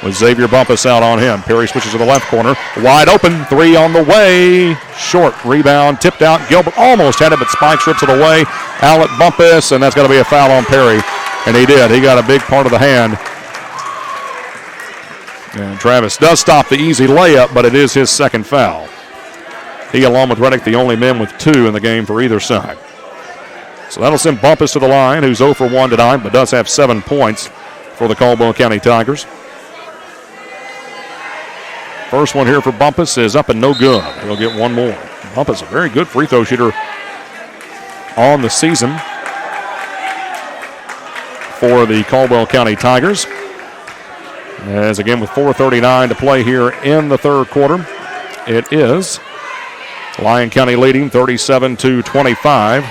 with Xavier Bumpus out on him. Perry switches to the left corner. Wide open. Three on the way. Short. Rebound. Tipped out. Gilbert almost had it, but Spikes rips it away. Out at Bumpus, and that's going to be a foul on Perry. And he did. He got a big part of the hand. And Travis does stop the easy layup, but it is his second foul. He, along with Reddick, the only men with two in the game for either side. So that'll send Bumpus to the line, who's 0 for 1 tonight, but does have 7 points for the Caldwell County Tigers. First one here for Bumpus is up and no good. He'll get one more. Bumpus, a very good free throw shooter on the season for the Caldwell County Tigers. As again, with 4:39 to play here in the third quarter, it is Lyon County leading 37-25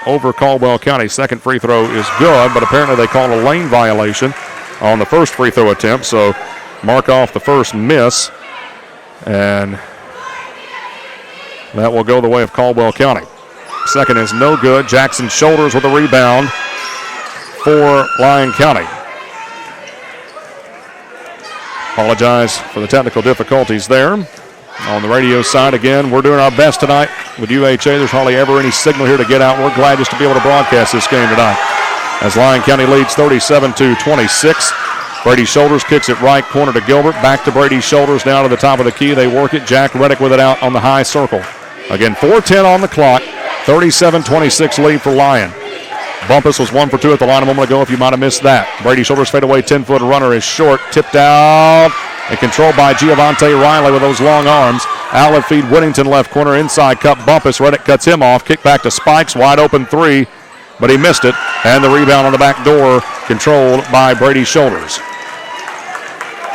over Caldwell County. Second free throw is good, but apparently they called a lane violation on the first free throw attempt, so mark off the first miss, and that will go the way of Caldwell County. Second is no good. Jackson Shoulders with a rebound for Lyon County. Apologize for the technical difficulties there. On the radio side, again, we're doing our best tonight with UHA. There's hardly ever any signal here to get out. We're glad just to be able to broadcast this game tonight. As Lyon County leads 37-26. Brady Shoulders kicks it right corner to Gilbert. Back to Brady Shoulders, down to the top of the key. They work it. Jack Reddick with it out on the high circle. Again, 4:10 on the clock. 37-26 lead for Lyon. Bumpus was 1 for 2 at the line a moment ago, if you might have missed that. Brady Shoulders fadeaway 10-foot runner is short, tipped out, and controlled by Giovante Riley with those long arms. Outlet feed Whittington left corner, inside cut Bumpus. Reddick cuts him off, kick back to Spikes, wide open three, but he missed it. And the rebound on the back door, controlled by Brady Shoulders.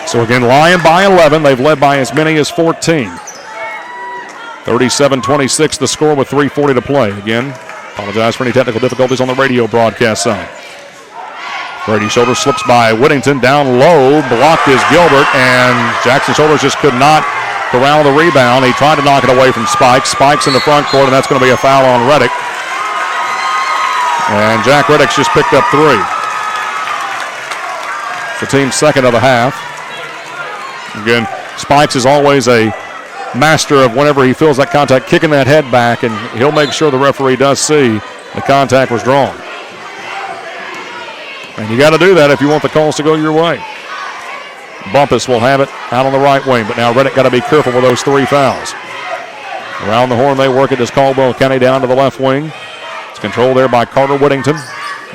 So again, Lyon by 11. They've led by as many as 14. 37-26 the score with 3:40 to play. Again, apologize for any technical difficulties on the radio broadcast side. Brady Shoulders slips by Whittington, down low, blocked is Gilbert, and Jackson Shoulders just could not corral the rebound. He tried to knock it away from Spikes. Spikes in the front court, and that's going to be a foul on Reddick. And Jack Reddick's just picked up 3. It's the team's second of the half. Again, Spikes is always a master of whenever he feels that contact, kicking that head back, and he'll make sure the referee does see the contact was drawn. And you got to do that if you want the calls to go your way. Bumpus will have it out on the right wing, but now Reddick got to be careful with those 3 fouls. Around the horn they work it as Caldwell County down to the left wing. It's controlled there by Carter Whittington.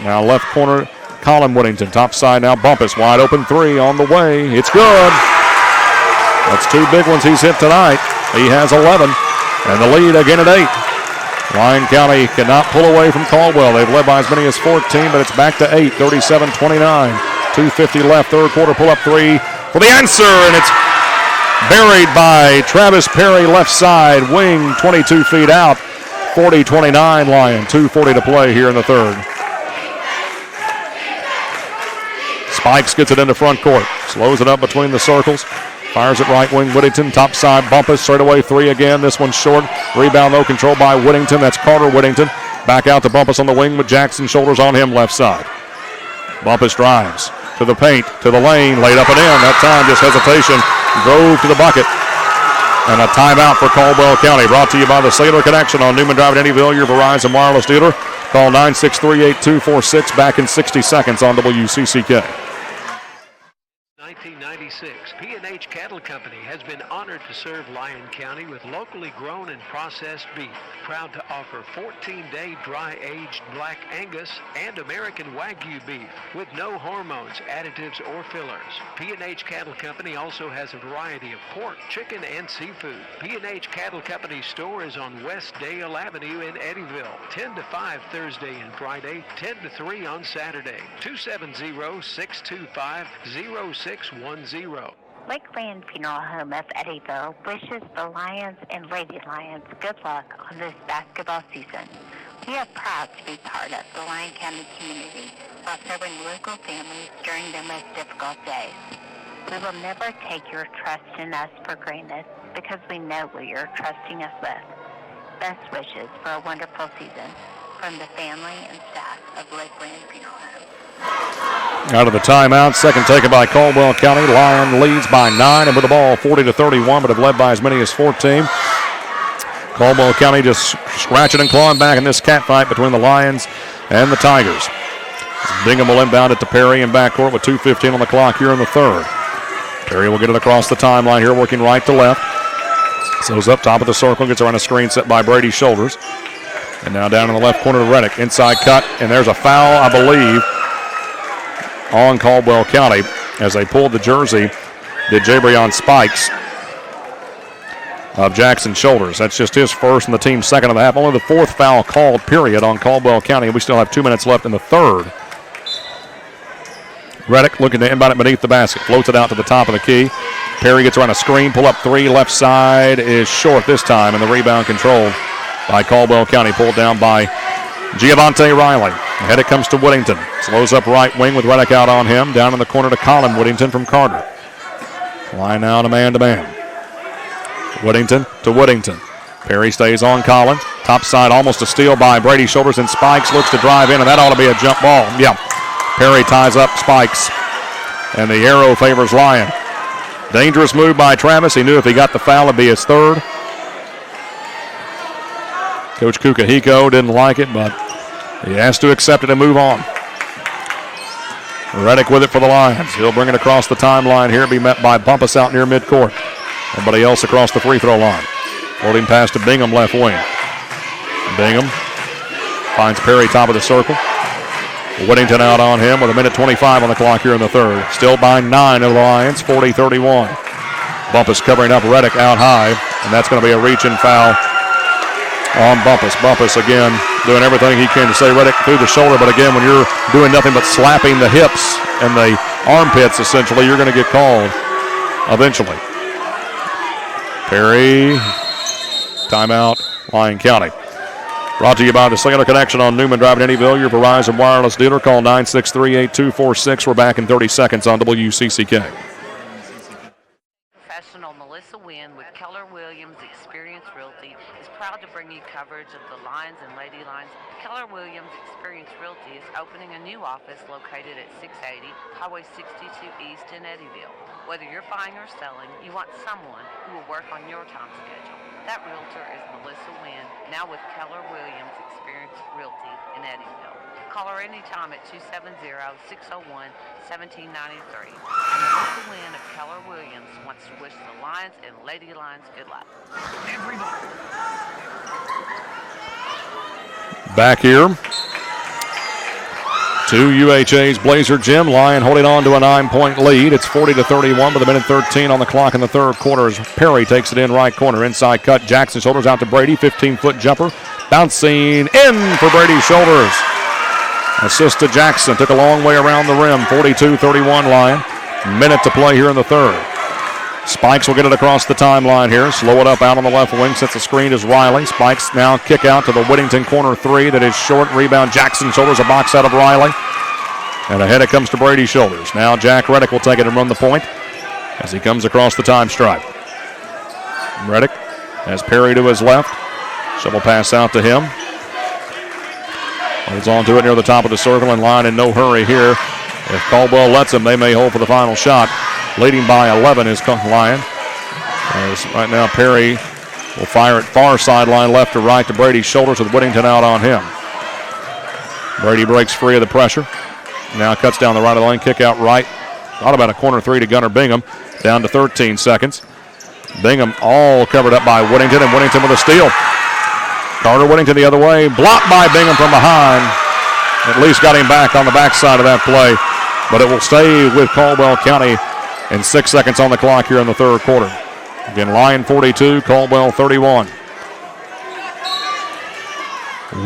Now left corner, Colin Whittington. Top side now Bumpus, wide open 3 on the way. It's good. That's 2 big ones he's hit tonight. He has 11, and the lead again at 8. Lyon County cannot pull away from Caldwell. They've led by as many as 14, but it's back to 8, 37-29. 2:50 left, third quarter, pull-up 3 for the answer, and it's buried by Travis Perry, left side, wing 22 feet out. 40-29 Lyon, 2:40 to play here in the third. Spikes gets it into front court, slows it up between the circles. Fires it right wing, Whittington, top side, Bumpus, straight away 3 again. This one's short. Rebound, though, controlled by Whittington. That's Carter Whittington. Back out to Bumpus on the wing with Jackson Shoulders on him, left side. Bumpus drives to the paint, to the lane, laid up and in. That time, just hesitation, drove to the bucket. And a timeout for Caldwell County, brought to you by the Sailor Connection on Newman Drive in Eddyville, your Verizon wireless dealer. Call 963-8246, back in 60 seconds on WCCK. 1996, P&H Cattle Company has been honored to serve Lyon County with locally grown and processed beef. Proud to offer 14-day dry-aged Black Angus and American Wagyu beef with no hormones, additives, or fillers. P&H Cattle Company also has a variety of pork, chicken, and seafood. P&H Cattle Company store is on West Dale Avenue in Eddyville, 10 to 5 Thursday and Friday, 10 to 3 on Saturday. 270-625-0610. Lakeland Funeral Home of Eddyville wishes the Lions and Lady Lions good luck on this basketball season. We are proud to be part of the Lyon County community while serving local families during their most difficult days. We will never take your trust in us for granted because we know what you're trusting us with. Best wishes for a wonderful season from the family and staff of Lakeland Funeral Home. Out of the timeout, second taken by Caldwell County. Lyon leads by 9 and with the ball 40-31, but have led by as many as 14. Caldwell County just scratching and clawing back in this catfight between the Lions and the Tigers. Bingham will inbound it to Perry in backcourt with 2:15 on the clock here in the third. Perry will get it across the timeline here, working right to left. So he's up top of the circle, gets around a screen set by Brady Shoulders. And now down in the left corner to Reddick. Inside cut, and there's a foul, I believe, on Caldwell County as they pulled the jersey. Did Jabrion Spikes of Jackson's shoulders. That's just his first and the team's second of the half. Only the fourth foul called, period, on Caldwell County. We still have 2 minutes left in the third. Reddick looking to inbound it beneath the basket. Floats it out to the top of the key. Perry gets around a screen. Pull up three. Left side is short this time, and the rebound controlled by Caldwell County. Pulled down by Giovante Riley. Ahead it comes to Whittington. Slows up right wing with Reddick out on him. Down in the corner to Colin Whittington from Carter. Line out a man-to-man. Whittington to Whittington. Perry stays on Collins. Top side almost a steal by Brady Shoulders, and Spikes looks to drive in, and that ought to be a jump ball. Yeah. Perry ties up Spikes, and the arrow favors Lyon. Dangerous move by Travis. He knew if he got the foul, it'd be his third. Coach Kukahiko didn't like it, but he has to accept it and move on. Reddick with it for the Lions. He'll bring it across the timeline here. Be met by Bumpus out near midcourt. Everybody else across the free throw line. Floating pass to Bingham, left wing. Bingham finds Perry top of the circle. Whittington out on him with 1:25 on the clock here in the third. Still by 9 of the Lions, 40-31. Bumpus covering up Reddick out high, and that's going to be a reach-in foul on Bumpus. Bumpus again doing everything he can to say Reddick through the shoulder, but again, when you're doing nothing but slapping the hips and the armpits, essentially, you're going to get called eventually. Perry, timeout, Lyon County. Brought to you by the Cellular Connection on Newman Drive in Eddyville, your Verizon wireless dealer. Call 963-8246. We're back in 30 seconds on WCCK. Professional Melissa Wynn with Keller Williams Experience Realty is proud to bring you coverage of the Lions and Lady Lions. Keller Williams Experience Realty is opening a new office located at 680 Highway 62 East in Eddyville. Whether you're buying or selling, you want someone who will work on your time schedule. That realtor is Melissa Wynn, now with Keller Williams Experience Realty in Eddyville. Call her anytime at 270-601-1793. And Melissa Wynn of Keller Williams wants to wish the Lions and Lady Lions good luck. Everybody. Back here to UHA's Blazer Gym. Lyon holding on to a 9-point lead. It's 40-31 with 1:13 on the clock in the third quarter as Perry takes it in right corner. Inside cut. Jackson shoulders out to Brady. 15-foot jumper. Bouncing in for Brady Shoulders. Assist to Jackson. Took a long way around the rim. 42-31 Lyon. Minute to play here in the third. Spikes will get it across the timeline here. Slow it up out on the left wing. Sets the screen is Riley. Spikes now kick out to the Whittington corner three. That is short. Rebound. Jackson shoulders a box out of Riley. And ahead it comes to Brady Shoulders. Now Jack Reddick will take it and run the point as he comes across the time stripe. Reddick has Perry to his left. Shovel pass out to him. Holds on to it near the top of the circle, and Lyon in no hurry here. If Caldwell lets him, they may hold for the final shot. Leading by 11 is Lyon. As right now Perry will fire it far sideline left to right to Brady's shoulders with Whittington out on him. Brady breaks free of the pressure. Now cuts down the right of the lane, kick out right. Thought about a corner three to Gunnar Bingham. Down to 13 seconds. Bingham all covered up by Whittington, and Whittington with a steal. Carter Whittington the other way. Blocked by Bingham from behind. At least got him back on the backside of that play. But it will stay with Caldwell County. And 6 seconds on the clock here in the third quarter. Again, Lyon 42, Caldwell 31.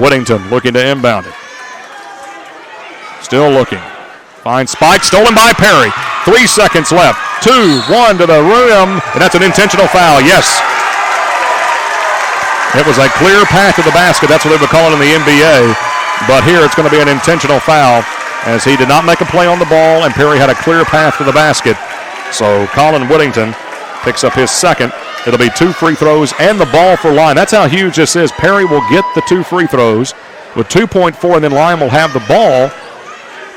Whittington looking to inbound it. Still looking. Finds Spike, stolen by Perry. 3 seconds left. 2-1 to the rim, and that's an intentional foul. Yes. It was a clear path to the basket. That's what they would call it in the NBA. But here it's going to be an intentional foul as he did not make a play on the ball, and Perry had a clear path to the basket. So Colin Whittington picks up his second. It'll be 2 free throws and the ball for Lyon. That's how huge this is. Perry will get the 2 free throws with 2.4, and then Lyon will have the ball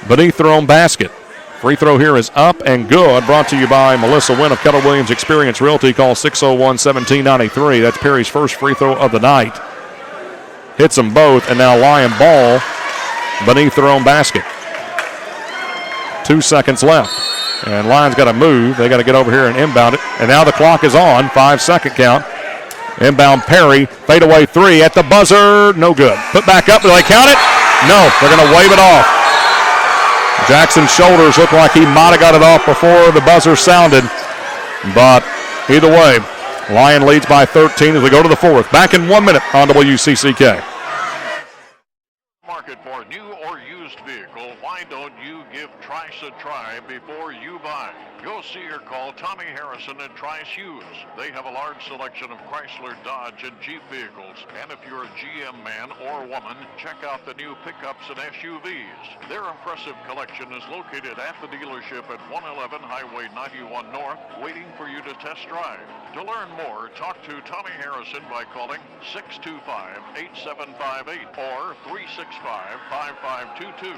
beneath their own basket. Free throw here is up and good. Brought to you by Melissa Wynn of Keller Williams Experience Realty. Call 601-1793. That's Perry's first free throw of the night. Hits them both, and now Lyon ball beneath their own basket. 2 seconds left. And Lyon's got to move. They got to get over here and inbound it. And now the clock is on. 5-second count. Inbound Perry, fadeaway three at the buzzer, no good. Put back up, do they count it? No, they're going to wave it off. Jackson's shoulders look like he might have got it off before the buzzer sounded. But either way, Lyon leads by 13 as we go to the fourth. Back in 1 minute on WCCK. Market for new or used vehicle, why don't you give Trice a try before you buy? Go see or call Tommy Harrison at Trice Used. They have a large selection of Chrysler, Dodge, and Jeep vehicles. And if you're a GM man or woman, check out the new pickups and SUVs. Their impressive collection is located at the dealership at 111 Highway 91 North, waiting for you to test drive. To learn more, talk to Tommy Harrison by calling 625-8758 or 365-5522.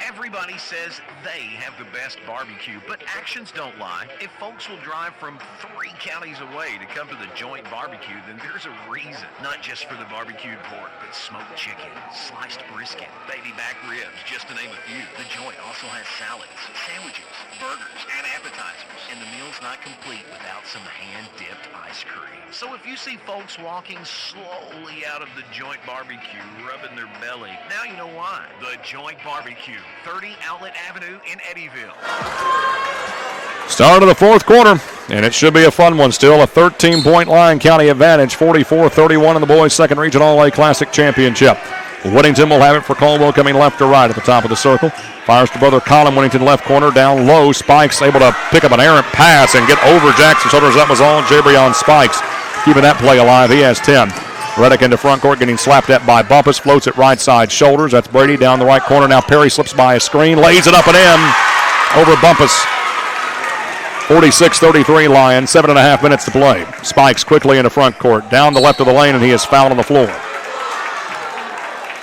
Everybody says they have the best barbecue, but actions don't lie. If folks will drive from 3 counties away to come to the Joint Barbecue, then there's a reason. Not just for the barbecued pork, but smoked chicken, sliced brisket, baby back ribs, just to name a few. The Joint also has salads, sandwiches, burgers, and appetizers. And the meal's not complete without some hand-dipped ice cream. So if you see folks walking slowly out of the Joint Barbecue, rubbing their belly, now you know why. The Joint Barbecue, 30 Outlet Avenue in Eddyville. Start of the fourth quarter, and it should be a fun one still. A 13-point Lyon County advantage, 44-31 in the boys' second region All-A Classic Championship. Whittington will have it for Caldwell, coming left to right at the top of the circle. Fires to brother Colin Whittington, left corner, down low. Spikes able to pick up an errant pass and get over Jackson's shoulders. That was all Jabrion Spikes, keeping that play alive. He has 10. Reddick into front court, getting slapped at by Bumpus. Floats it right side shoulders. That's Brady down the right corner. Now Perry slips by a screen, lays it up and in over Bumpus. 46-33 Lyon, 7.5 minutes to play. Spikes quickly into front court, down the left of the lane, and he is fouled on the floor.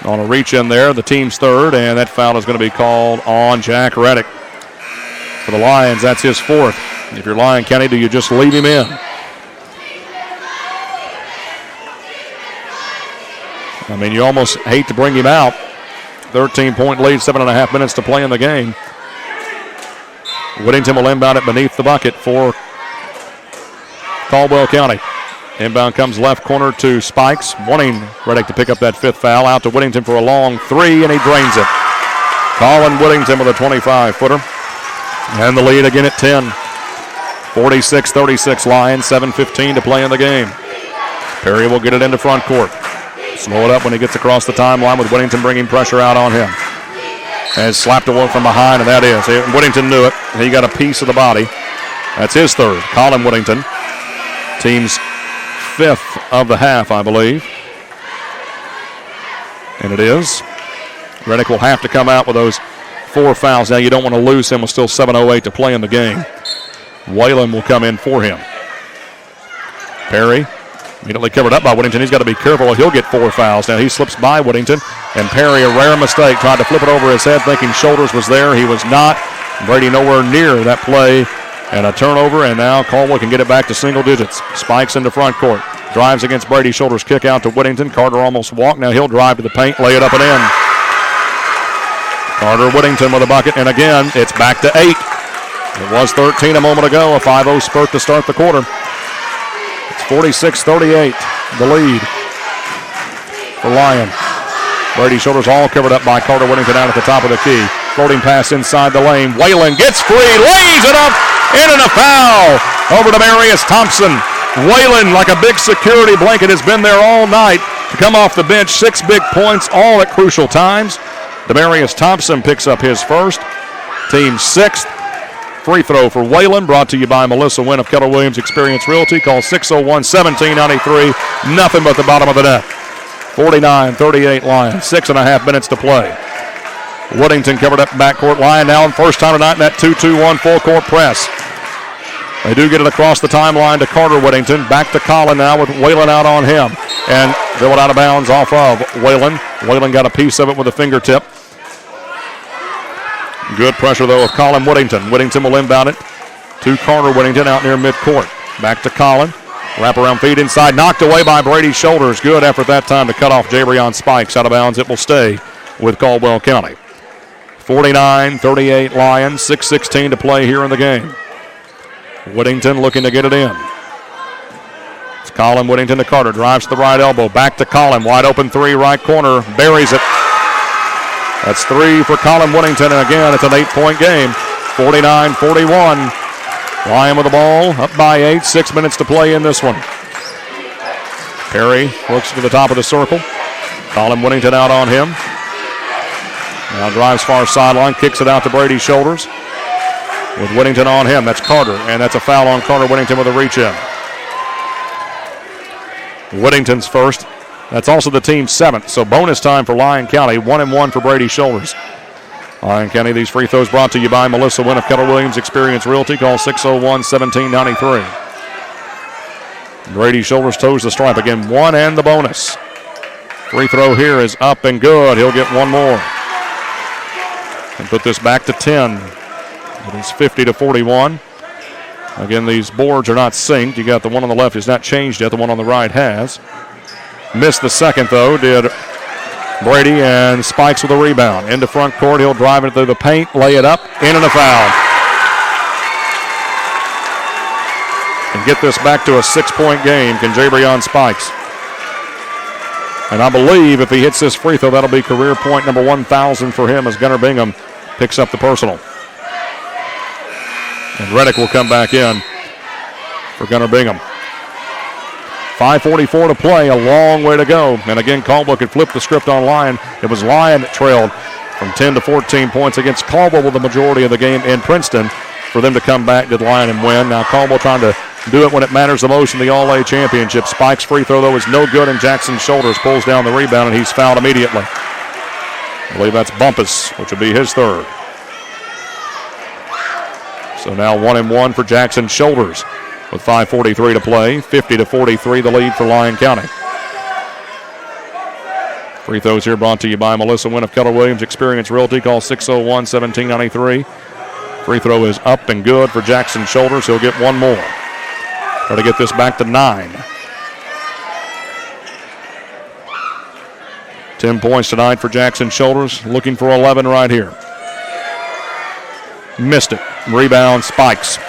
On a reach in there, the team's third, and that foul is going to be called on Jack Reddick. For the Lions, that's his fourth. If you're Lyon County, do you just leave him in? I mean, you almost hate to bring him out. 13-point lead, 7.5 minutes to play in the game. Whittington will inbound it beneath the bucket for Caldwell County. Inbound comes left corner to Spikes, wanting Reddick to pick up that fifth foul. Out to Whittington for a long three, and he drains it. Colin Whittington with a 25-footer. And the lead again at 10. 46-36 Lions, 7:15 to play in the game. Perry will get it into front court. Slow it up when he gets across the timeline with Whittington bringing pressure out on him. Has slapped away from behind, and that is. Whittington knew it. He got a piece of the body. That's his third. Colin Whittington. Team's fifth of the half, I believe. And it is. Reddick will have to come out with those 4 fouls. Now you don't want to lose him with still 7:08 to play in the game. Whalen will come in for him. Perry immediately covered up by Whittington. He's got to be careful or he'll get 4 fouls. Now he slips by Whittington, and Perry, a rare mistake, tried to flip it over his head thinking shoulders was there. He was not. Brady nowhere near that play. And a turnover, and now Caldwell can get it back to single digits. Spikes into front court. Drives against Brady. Shoulders kick out to Whittington. Carter almost walked. Now he'll drive to the paint, lay it up and in. Carter Whittington with a bucket, and again, it's back to 8. It was 13 a moment ago. A 5-0 spurt to start the quarter. It's 46-38, the lead for Lyon. Brady shoulders all covered up by Carter Whittington out at the top of the key. Floating pass inside the lane. Whalen gets free, lays it up, in and a foul over to Demarius Thompson. Whalen, like a big security blanket, has been there all night to come off the bench. 6 big points, all at crucial times. Demarius Thompson picks up his first. Team 6th. Free throw for Whalen, brought to you by Melissa Wynn of Keller Williams Experience Realty. Call 601-1793. Nothing but the bottom of the net. 49-38 Lions. 6.5 minutes to play. Whittington covered up backcourt. Lyon now, first time tonight in that 2-2-1 full-court press. They do get it across the timeline to Carter Whittington. Back to Colin now with Whalen out on him. And dribbled out of bounds off of Whalen. Whalen got a piece of it with a fingertip. Good pressure, though, of Colin Whittington. Whittington will inbound it to Carter Whittington out near midcourt. Back to Colin. Wraparound feed inside. Knocked away by Brady's shoulders. Good effort that time to cut off Jabrion Spikes. Out of bounds. It will stay with Caldwell County. 49-38 Lions. 6:16 to play here in the game. Whittington looking to get it in. It's Colin Whittington to Carter. Drives to the right elbow. Back to Colin. Wide open three, right corner. Buries it. That's 3 for Colin Whittington. And again, it's an 8-point game. 49-41. Lyon with the ball. Up by 8. 6 minutes to play in this one. Perry looks to the top of the circle. Colin Whittington out on him. Now drives far sideline. Kicks it out to Brady's shoulders. With Whittington on him. That's Carter. And that's a foul on Carter Whittington with a reach in. Whittington's first. That's also the team's 7th. So bonus time for Lyon County. 1-1 for Brady's shoulders. Lyon County, these free throws brought to you by Melissa Wynn of Keller Williams Experience Realty. Call 601-1793. Brady's shoulders toes the stripe. Again, 1 and the bonus. Free throw here is up and good. He'll get 1 more. And put this back to 10. It is 50-41. Again, these boards are not synced. You got the one on the left has not changed yet. The one on the right has. Missed the second, though, did Brady, and Spikes with a rebound. Into front court. He'll drive it through the paint, lay it up, in and a foul. And get this back to a 6-point game. Can Jabrion Spikes. And I believe if he hits this free throw, that'll be career point number 1,000 for him as Gunnar Bingham picks up the personal. And Reddick will come back in for Gunnar Bingham. 5:44 to play, a long way to go. And again, Caldwell could flip the script on Lyon. It was Lyon that trailed from 10 to 14 points against Caldwell with the majority of the game in Princeton. For them to come back, did Lyon and win. Now Caldwell trying to do it when it matters the most in the All-A Championship. Spike's free throw, though, is no good, and Jackson's shoulders pulls down the rebound, and he's fouled immediately. I believe that's Bumpus, which will be his 3rd. So now 1-1 for Jackson Shoulders with 5:43 to play. 50-43 the lead for Lyon County. Free throws here brought to you by Melissa Wynn of Keller Williams Experience Realty. Call 601-1793. Free throw is up and good for Jackson Shoulders. He'll get 1 more. Try to get this back to 9. 10 points tonight for Jackson Shoulders. Looking for 11 right here. Missed it. Rebound, Spikes.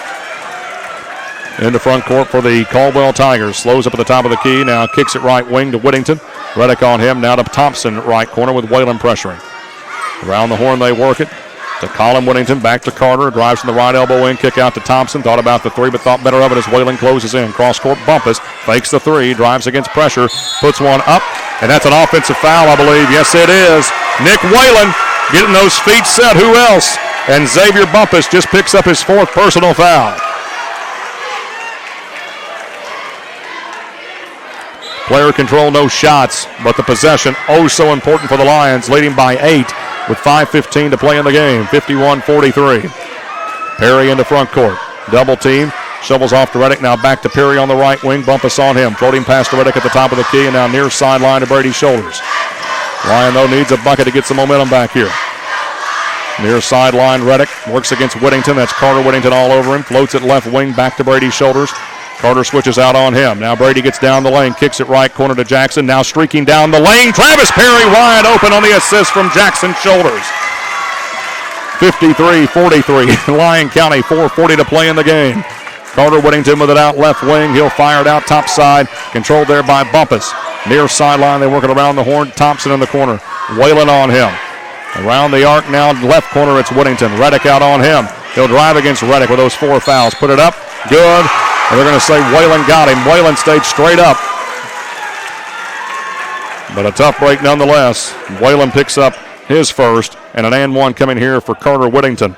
Into front court for the Caldwell Tigers. Slows up at the top of the key. Now kicks it right wing to Whittington. Reddick on him. Now to Thompson, right corner with Whalen pressuring. Around the horn they work it. To Colin Whittington. Back to Carter. Drives from the right elbow in. Kick out to Thompson. Thought about the 3, but thought better of it as Whalen closes in. Cross court Bumpus. Fakes the 3. Drives against pressure. Puts one up. And that's an offensive foul, I believe. Yes, it is. Nick Whalen getting those feet set. Who else? And Xavier Bumpus just picks up his 4th personal foul. Player control, no shots, but the possession, oh so important for the Lions, leading by 8 with 5:15 to play in the game, 51-43. Perry into front court, double team, shovels off to Reddick, now back to Perry on the right wing, Bumpus on him, floating past to Reddick at the top of the key, and now near sideline to Brady's shoulders. Lyon, though, needs a bucket to get some momentum back here. Near sideline, Reddick works against Whittington, that's Carter Whittington all over him, floats it left wing back to Brady's shoulders. Carter switches out on him. Now Brady gets down the lane, kicks it right corner to Jackson. Now streaking down the lane. Travis Perry wide open on the assist from Jackson's shoulders. 53-43. Lyon County, 4:40 to play in the game. Carter Whittington with it out left wing. He'll fire it out top side. Controlled there by Bumpus. Near sideline, they work it around the horn. Thompson in the corner. Whalen on him. Around the arc now, left corner, it's Whittington. Reddick out on him. He'll drive against Reddick with those 4 fouls. Put it up. Good. And they're going to say Whalen got him. Whalen stayed straight up. But a tough break nonetheless. Whalen picks up his first, and an and 1 coming here for Carter Whittington.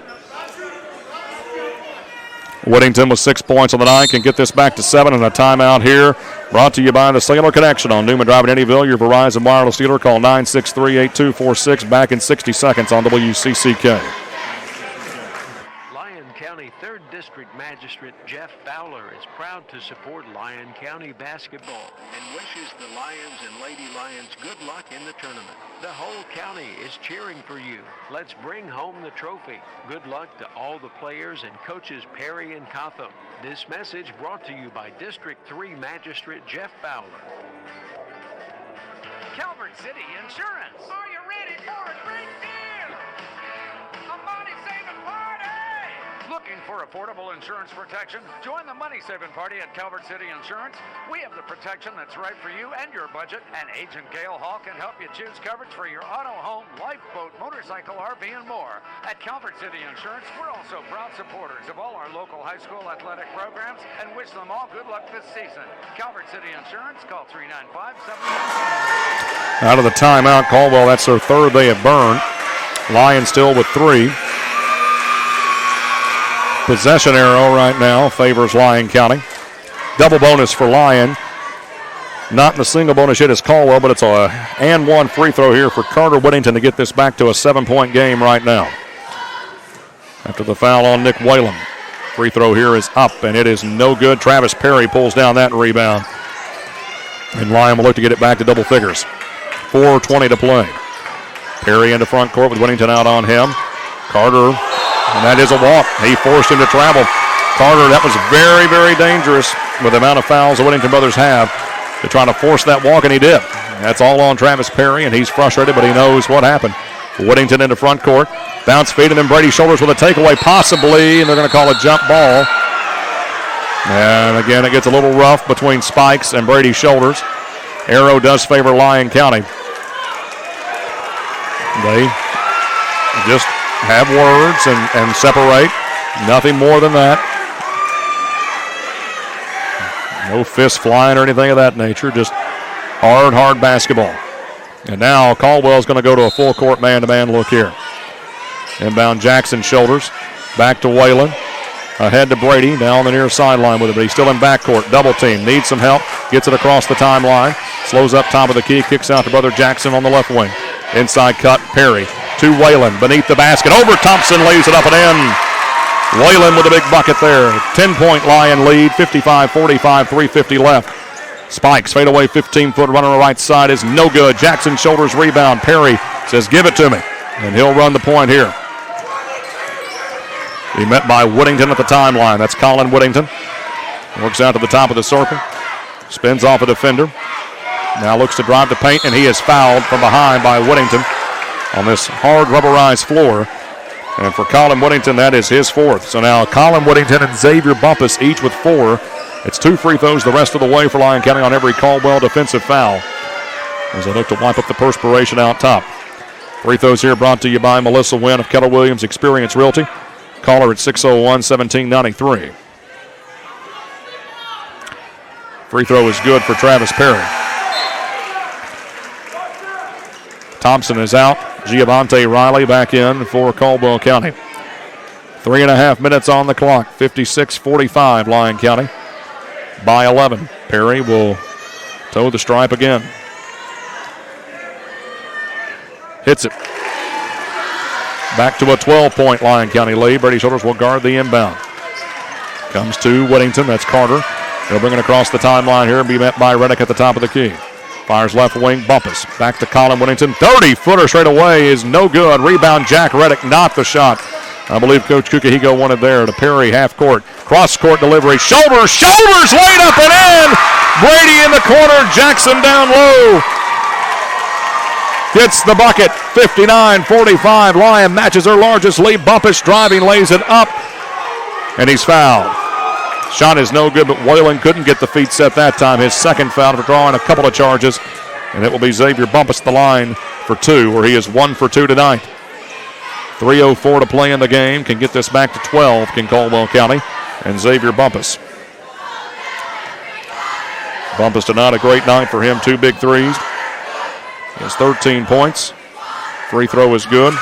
Whittington with 6 points on the night can get this back to 7, and a timeout here. Brought to you by the Cellular Connection on Newman Drive in Eddyville. Your Verizon wireless dealer. Call 963-8246. Back in 60 seconds on WCCK. Third District Magistrate Jeff Fowler is proud to support Lyon County basketball and wishes the Lions and Lady Lions good luck in the tournament. The whole county is cheering for you. Let's bring home the trophy. Good luck to all the players and coaches Perry and Cotham. This message brought to you by District 3 Magistrate Jeff Fowler. Calvert City Insurance. Are you ready for a great deal? A money-saving party? Look Looking for affordable insurance protection? Join the money-saving party at Calvert City Insurance. We have the protection that's right for you and your budget, and Agent Gail Hall can help you choose coverage for your auto, home, life, boat, motorcycle, RV, and more. At Calvert City Insurance, we're also proud supporters of all our local high school athletic programs and wish them all good luck this season. Calvert City Insurance, call 395-7. Out of the timeout, Caldwell, that's their third they have burned. Lyon still with 3. Possession arrow right now favors Lyon County. Double bonus for Lyon. Not in the single bonus hit as Caldwell, but it's a and one free throw here for Carter Whittington to get this back to a 7-point game right now. After the foul on Nick Whalen. Free throw here is up, and it is no good. Travis Perry pulls down that rebound. And Lyon will look to get it back to double figures. 4:20 to play. Perry into front court with Whittington out on him. Carter, and that is a walk. He forced him to travel. Carter, that was very, very dangerous with the amount of fouls the Whittington brothers have to try to force that walk, and he did. That's all on Travis Perry, and he's frustrated, but he knows what happened. Whittington into front court. Bounce feed, and then Brady Shoulders with a takeaway, possibly, and they're going to call a jump ball. And again, it gets a little rough between Spikes and Brady Shoulders. Arrow does favor Lyon County. They just have words and separate. Nothing more than that. No fists flying or anything of that nature. Just hard basketball. And now Caldwell's going to go to a full court man-to-man look here. Inbound Jackson Shoulders. Back to Whalen. Ahead to Brady. Now on the near sideline with it, but he's still in backcourt. Double team. Needs some help. Gets it across the timeline. Slows up top of the key. Kicks out to brother Jackson on the left wing. Inside cut. Perry to Whalen. Beneath the basket. Over Thompson. Lays it up and in. Whalen with a big bucket there. 10-point Lyon lead. 55-45. 3:50 left. Spikes. Fade away. 15-foot run on the right side is no good. Jackson Shoulders rebound. Perry says, give it to me. And he'll run the point here. He met by Whittington at the timeline. That's Colin Whittington. Works out to the top of the circle. Spins off a defender. Now looks to drive the paint, and he is fouled from behind by Whittington on this hard rubberized floor. And for Colin Whittington, that is his 4th. So now Colin Whittington and Xavier Bumpus each with 4. It's 2 free throws the rest of the way for Lyon County on every Caldwell defensive foul as they look to wipe up the perspiration out top. Free throws here brought to you by Melissa Wynn of Keller Williams Experience Realty. Call her at 601-1793. Free throw is good for Travis Perry. Thompson is out. Giovante Riley back in for Caldwell County. 3.5 minutes on the clock. 56-45 Lyon County by 11. Perry will toe the stripe again. Hits it. Back to a 12-point Lyon County lead. Brady Shoulders will guard the inbound. Comes to Whittington. That's Carter. They'll bring it across the timeline here and be met by Reddick at the top of the key. Fires left wing. Bumpus. Back to Colin Whittington. 30-footer straight away is no good. Rebound Jack Reddick. Not the shot I believe Coach Kukahigo wanted there. To Perry, half court. Cross court delivery. Shoulders laid up and in. Brady in the corner. Jackson down low. Gets the bucket, 59-45. Lyon matches her largest lead. Bumpus driving, lays it up, and he's fouled. Shot is no good, but Whalen couldn't get the feet set that time. His second foul for drawing a couple of charges, and it will be Xavier Bumpus the line for 2, where he is 1 for 2 tonight. 3:04 to play in the game. Can get this back to 12, can Caldwell County, and Xavier Bumpus. Bumpus tonight, a great night for him. 2 big threes. He has 13 points. Free throw is good.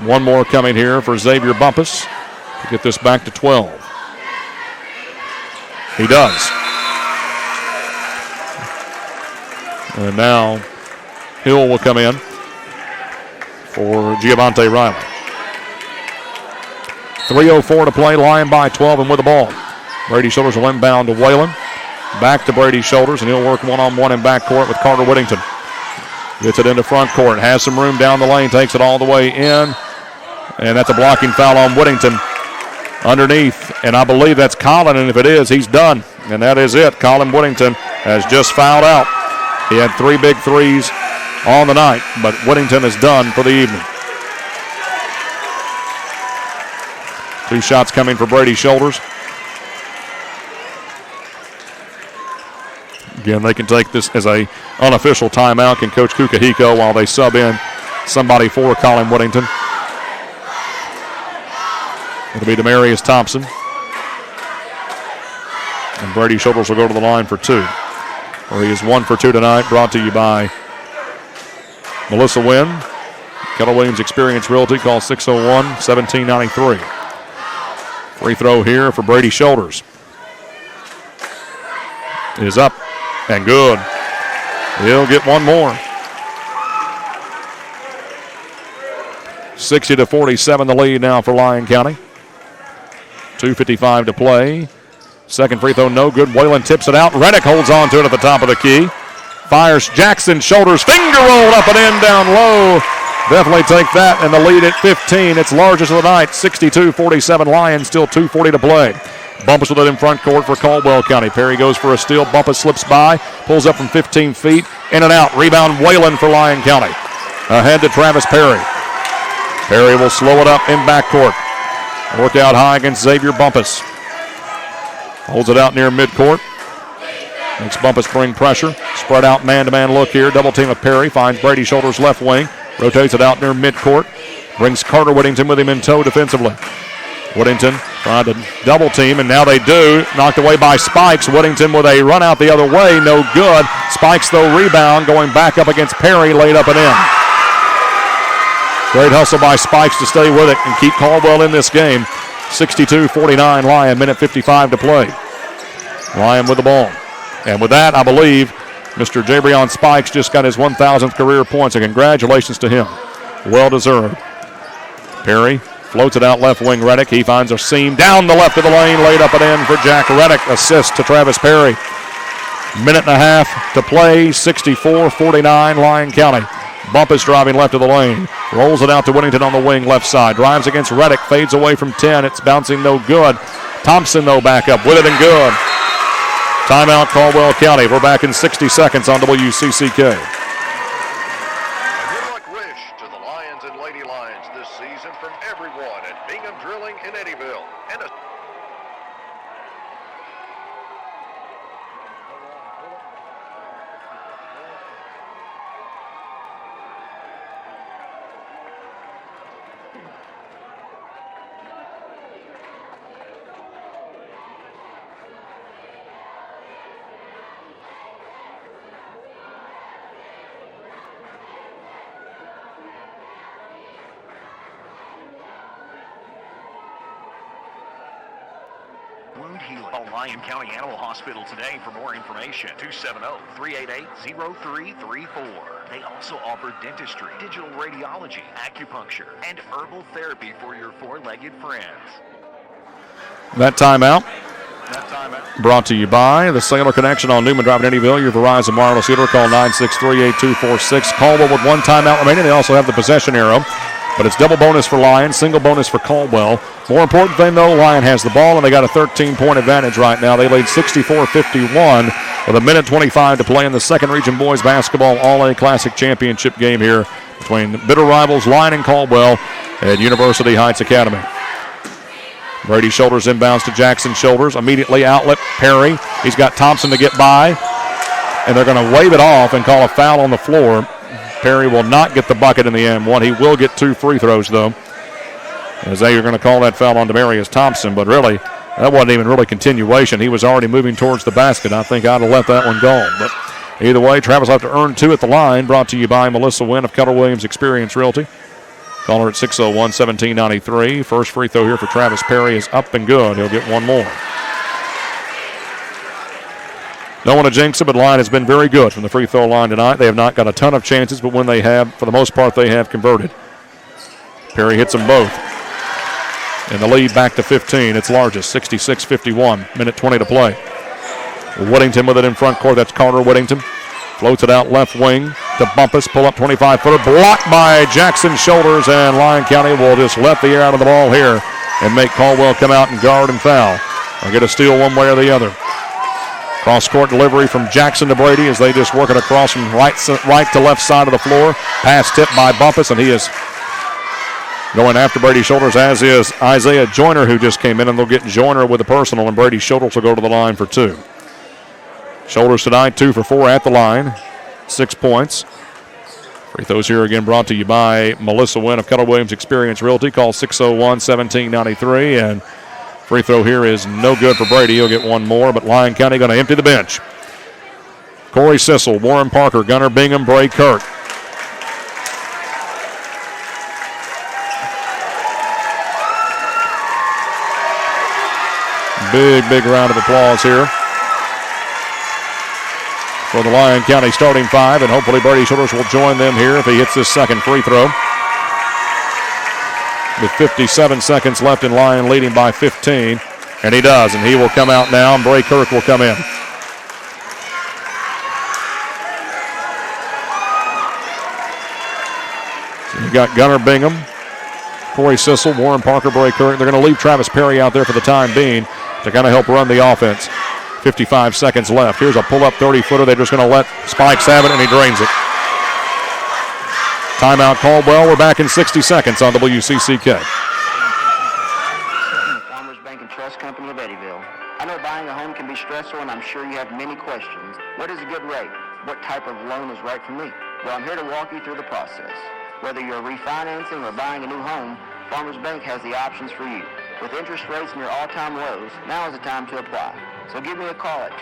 One more coming here for Xavier Bumpus to get this back to 12. He does. And now Hill will come in for Giovante Riley. 3:04 to play. Lyon by 12 and with the ball. Brady Shoulders will inbound to Whalen. Back to Brady Shoulders, and he'll work one-on-one in backcourt with Carter Whittington. Gets it into front court. Has some room down the lane. Takes it all the way in. And that's a blocking foul on Whittington. Underneath. And I believe that's Colin, and if it is, he's done. And that is it. Colin Whittington has just fouled out. He had 3 big threes on the night, but Whittington is done for the evening. 2 shots coming for Brady Shoulders. Again, they can take this as a unofficial timeout. Can Coach Kukahiko while they sub in somebody for Colin Whittington. It'll be Demarius Thompson. And Brady Shoulders will go to the line for 2. Where he is 1 for 2 tonight, brought to you by Melissa Wynn. Keller Williams Experience Realty, call 601-1793. Free throw here for Brady Shoulders. It is up and good. He'll get one more. 60-47 the lead now for Lyon County. 2:55 to play. Second free throw no good. Whalen tips it out. Reddick holds on to it at the top of the key. Fires Jackson. Shoulders. Finger rolled up and in down low. Definitely take that, and the lead at 15. It's largest of the night. 62-47 Lions. Still 2:40 to play. Bumpus with it in front court for Caldwell County. Perry goes for a steal. Bumpus slips by. Pulls up from 15 feet. In and out. Rebound Whalen for Lyon County. Ahead to Travis Perry. Perry will slow it up in backcourt. Work out high against Xavier Bumpus. Holds it out near midcourt. Makes Bumpus bring pressure. Spread out man-to-man look here. Double team of Perry. Finds Brady Shoulders left wing. Rotates it out near midcourt. Brings Carter Whittington with him in tow defensively. Whittington tried to double team, and now they do. Knocked away by Spikes. Whittington with a run out the other way. No good. Spikes, though, rebound. Going back up against Perry. Laid up and in. Great hustle by Spikes to stay with it and keep Caldwell in this game. 62-49 Lyon, minute 55 to play. Lyon with the ball. And with that, I believe Mr. Jabrion Spikes just got his 1,000th career point, so congratulations to him. Well deserved. Perry floats it out left wing Reddick. He finds a seam down the left of the lane, laid up and in for Jack Reddick. Assist to Travis Perry. Minute and a half to play, 64-49 Lyon County. Bumpus driving left of the lane. Rolls it out to Whittington on the wing left side. Drives against Reddick. Fades away from 10. It's bouncing no good. Thompson, though, back up with it and good. Timeout Caldwell County. We're back in 60 seconds on WCCK. Good luck wish to the Lions and Lady Lions this season from everyone at Bingham Drilling in Eddyville. And a Wound healing. Call Lyon County Animal Hospital today for more information. 270-388-0334. They also offer dentistry, digital radiology, acupuncture, and herbal therapy for your four-legged friends. That timeout brought to you by the Sailor Connection on Newman Drive in Eddyville. Your Verizon wireless heater. Call 963-8246. Caldwell with one timeout remaining. They also have the possession arrow. But it's double bonus for Lyon, single bonus for Caldwell. More important thing, though, Lyon has the ball, and they got a 13-point advantage right now. They lead 64-51 with a minute 25 to play in the second region boys basketball All-A Classic Championship game here between bitter rivals Lyon and Caldwell at University Heights Academy. Brady Shoulders inbounds to Jackson Shoulders. Immediately outlet Perry. He's got Thompson to get by, and they're going to wave it off and call a foul on the floor. Perry will not get the bucket in the end. He will get 2 free throws, though. As they are going to call that foul on Demarius Thompson, but really, that wasn't even really continuation. He was already moving towards the basket. I think I'd have let that one go. But either way, Travis will have to earn 2 at the line, brought to you by Melissa Wynn of Keller Williams Experience Realty. Call her at 601-1793. First free throw here for Travis Perry is up and good. He'll get one more. Don't want to jinx it, but Lyon has been very good from the free throw line tonight. They have not got a ton of chances, but when they have, for the most part, they have converted. Perry hits them both. And the lead back to 15. It's largest, 66-51. Minute 20 to play. Whittington with it in front court. That's Carter Whittington. Floats it out left wing to Bumpus. Pull up 25-footer. Blocked by Jackson Shoulders, and Lyon County will just let the air out of the ball here and make Caldwell come out and guard and foul. Or get a steal one way or the other. Cross-court delivery from Jackson to Brady as they just work it across from right to left side of the floor. Pass tipped by Bumpus, and he is going after Brady's shoulders, as is Isaiah Joyner, who just came in, and they'll get Joyner with a personal, and Brady's shoulders will go to the line for 2. Shoulders tonight, 2 for 4 at the line, 6 points. Free throws here again brought to you by Melissa Wynn of Keller Williams Experience Realty. Call 601-1793, and free throw here is no good for Brady. He'll get one more, but Lyon County going to empty the bench. Corey Sissel, Warren Parker, Gunnar Bingham, Bray Kirk. Big round of applause here for the Lyon County starting 5, and hopefully Brady Shoulders will join them here if he hits this second free throw. With 57 seconds left in Lyon leading by 15, and he does, and he will come out now, and Bray Kirk will come in. So you got Gunnar Bingham, Corey Sissel, Warren Parker, Bray Kirk. They're going to leave Travis Perry out there for the time being to kind of help run the offense. 55 seconds left. Here's a pull-up 30-footer. They're just going to let Spikes have it, and he drains it. Timeout Caldwell. We're back in 60 seconds on WCCK. Farmers Bank and Trust Company of Eddyville. I know buying a home can be stressful, and I'm sure you have many questions. What is a good rate? What type of loan is right for me? Well, I'm here to walk you through the process. Whether you're refinancing or buying a new home, Farmers Bank has the options for you. With interest rates near all-time lows, now is the time to apply. So give me a call at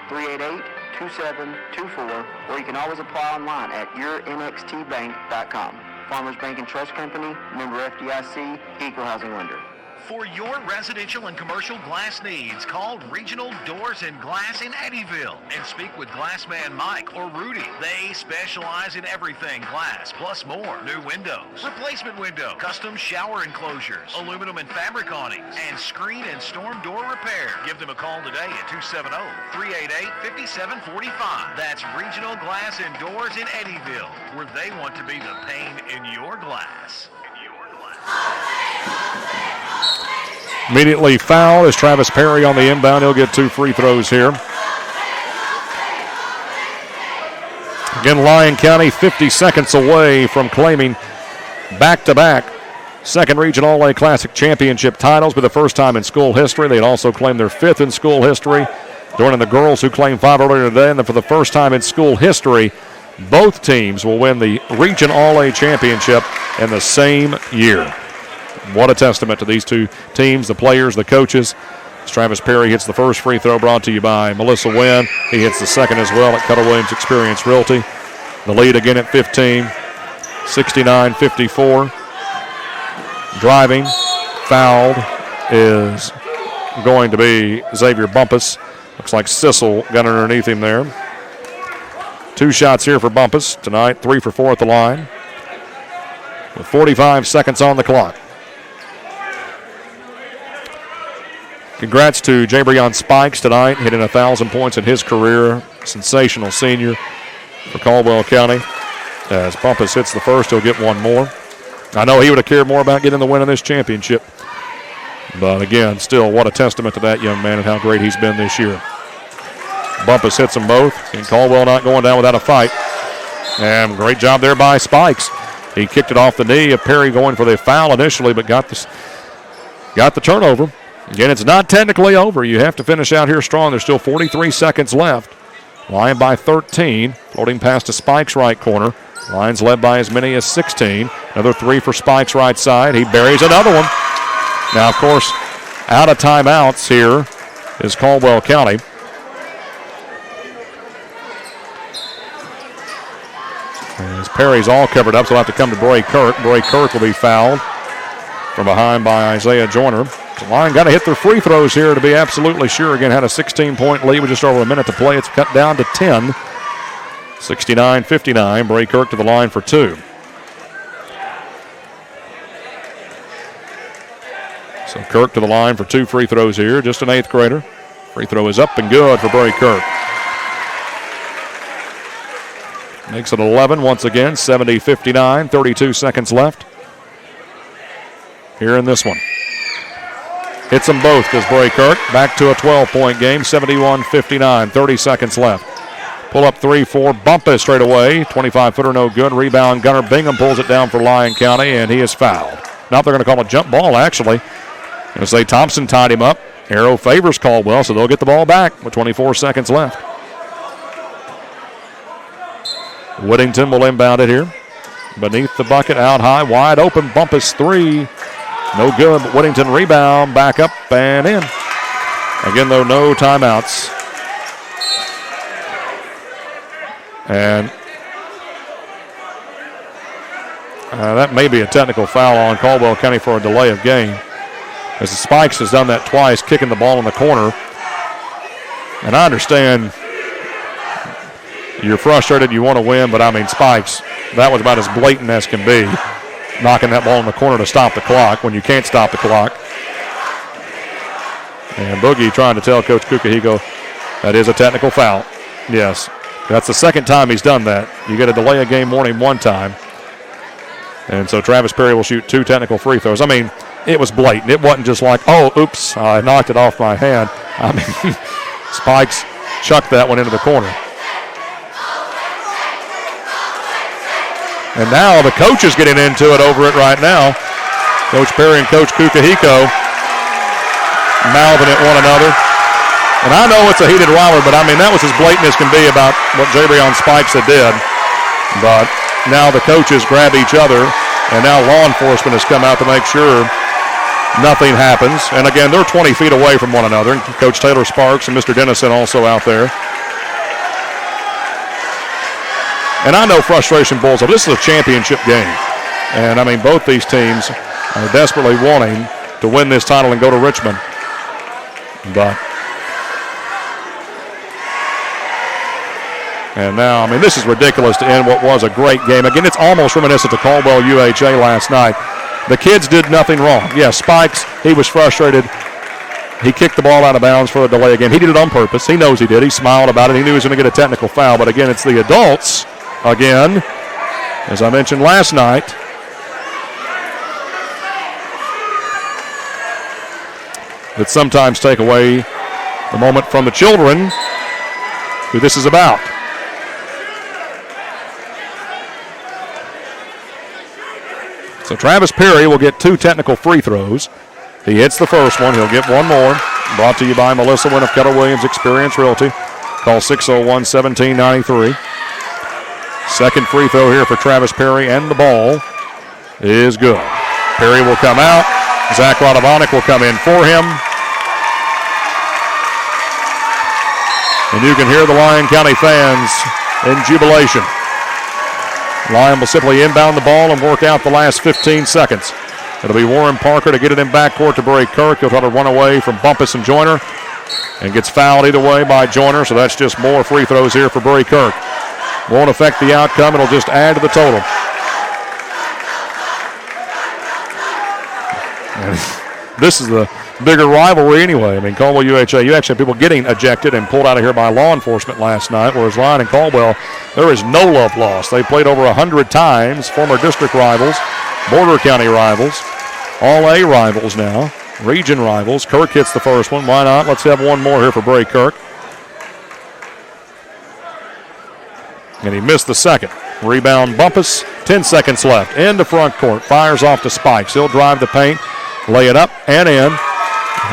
270-388-2724, or you can always apply online at yournxtbank.com. Farmers Bank and Trust Company, member FDIC, equal housing lender. For your residential and commercial glass needs, call Regional Doors and Glass in Eddyville and speak with Glassman Mike or Rudy. They specialize in everything glass, plus more. New windows, replacement window, custom shower enclosures, aluminum and fabric awnings, and screen and storm door repair. Give them a call today at 270-388-5745. That's Regional Glass and Doors in Eddyville, where they want to be the pane in your glass. Immediately fouled is Travis Perry on the inbound. He'll get 2 free throws here. Again, Lyon County 50 seconds away from claiming back-to-back second Region All-A Classic Championship titles for the first time in school history. They'd also claimed their 5th in school history, joining the girls who claimed 5 earlier today. And then for the first time in school history, both teams will win the Region All-A Championship in the same year. What a testament to these two teams, the players, the coaches. As Travis Perry hits the first free throw, brought to you by Melissa Wynn. He hits the second as well at Keller Williams Experience Realty. The lead again at 15, 69-54. Driving, fouled is going to be Xavier Bumpus. Looks like Sissel got underneath him there. 2 shots here for Bumpus tonight, 3 for 4 at the line, with 45 seconds on the clock. Congrats to Jabrion Spikes tonight, hitting 1,000 points in his career. Sensational senior for Caldwell County. As Bumpus hits the first, he'll get one more. I know he would have cared more about getting the win in this championship. But again, still, what a testament to that young man and how great he's been this year. Bumpus hits them both, and Caldwell not going down without a fight. And great job there by Spikes. He kicked it off the knee of Perry, going for the foul initially, but got the turnover. Again, it's not technically over. You have to finish out here strong. There's still 43 seconds left. Lyon by 13. Floating pass to Spikes' right corner. Lions led by as many as 16. Another 3 for Spikes' right side. He buries another one. Now, of course, out of timeouts here is Caldwell County. As Perry's all covered up, so he'll have to come to Bray Kirk. Bray Kirk will be fouled from behind by Isaiah Joyner. The Lyon got to hit their free throws here to be absolutely sure. Again, had a 16-point lead with just over a minute to play. It's cut down to 10. 69-59. Bray Kirk to the line for 2. So Kirk to the line for 2 free throws here. Just an 8th grader. Free throw is up and good for Bray Kirk. Makes it 11 once again. 70-59. 32 seconds left here in this one. hits them both, does Bray Kirk. Back to a 12-point game, 71-59, 30 seconds left. Pull up 3-4, Bumpus straight away. 25-footer, no good. Rebound, Gunnar Bingham pulls it down for Lyon County, and he is fouled. Now they're going to call a jump ball, actually. Going to say Thompson tied him up. Arrow favors Caldwell, so they'll get the ball back with 24 seconds left. Whittington will inbound it here. Beneath the bucket, out high, wide open. Bumpus three. No good, but Whittington rebound, back up and in. Again, though, no timeouts. And that may be a technical foul on Caldwell County for a delay of game, as the Spikes has done that twice, kicking the ball in the corner. And I understand you're frustrated, you want to win, but I mean, Spikes, that was about as blatant as can be, knocking that ball in the corner to stop the clock when you can't stop the clock. And Boogie trying to tell Coach Kukahigo that is a technical foul. Yes, that's the second time he's done that. You get a delay of game warning one time. And so Travis Perry will shoot 2 technical free throws. I mean, it was blatant. It wasn't just like, oh, oops, I knocked it off my hand. I mean, Spikes chucked that one into the corner. And now the coach is getting into it over it right now. Coach Perry and Coach Kukahigo mouthing at one another. And I know it's a heated rivalry, but I mean, that was as blatant as can be about what Jabrion Spikes had did. But now the coaches grab each other, and now law enforcement has come out to make sure nothing happens. And again, they're 20 feet away from one another. And Coach Taylor Sparks and Mr. Dennison also out there. And I know frustration boils up. This is a championship game. And I mean, both these teams are desperately wanting to win this title and go to Richmond. But and now, I mean, this is ridiculous to end what was a great game. Again, it's almost reminiscent to Caldwell UHA last night. The kids did nothing wrong. Yes, Spikes, he was frustrated. He kicked the ball out of bounds for a delay again. He did it on purpose. He knows he did. He smiled about it. He knew he was going to get a technical foul. But again, it's the adults, again, as I mentioned last night, that sometimes take away the moment from the children who this is about. So Travis Perry will get 2 technical free throws. He hits the first one. He'll get one more. Brought to you by Melissa Wynn of Keller Williams Experience Realty. Call 601-1793. Second free throw here for Travis Perry, and the ball is good. Perry will come out. Zach Radovanek will come in for him. And you can hear the Lyon County fans in jubilation. Lyon will simply inbound the ball and work out the last 15 seconds. It'll be Warren Parker to get it in backcourt to Bray Kirk. He'll try to run away from Bumpus and Joyner and gets fouled either way by Joyner, so that's just more free throws here for Bray Kirk. Won't affect the outcome. It'll just add to the total. And this is the bigger rivalry anyway. I mean, Caldwell UHA, you actually had people getting ejected and pulled out of here by law enforcement last night, whereas Lyon and Caldwell, there is no love lost. They played over 100 times, former district rivals, border county rivals, all A rivals now, region rivals. Kirk hits the first one. Why not? Let's have one more here for Bray Kirk. And he missed the second. Rebound Bumpus, 10 seconds left. Into front court, fires off to Spikes. He'll drive the paint, lay it up and in.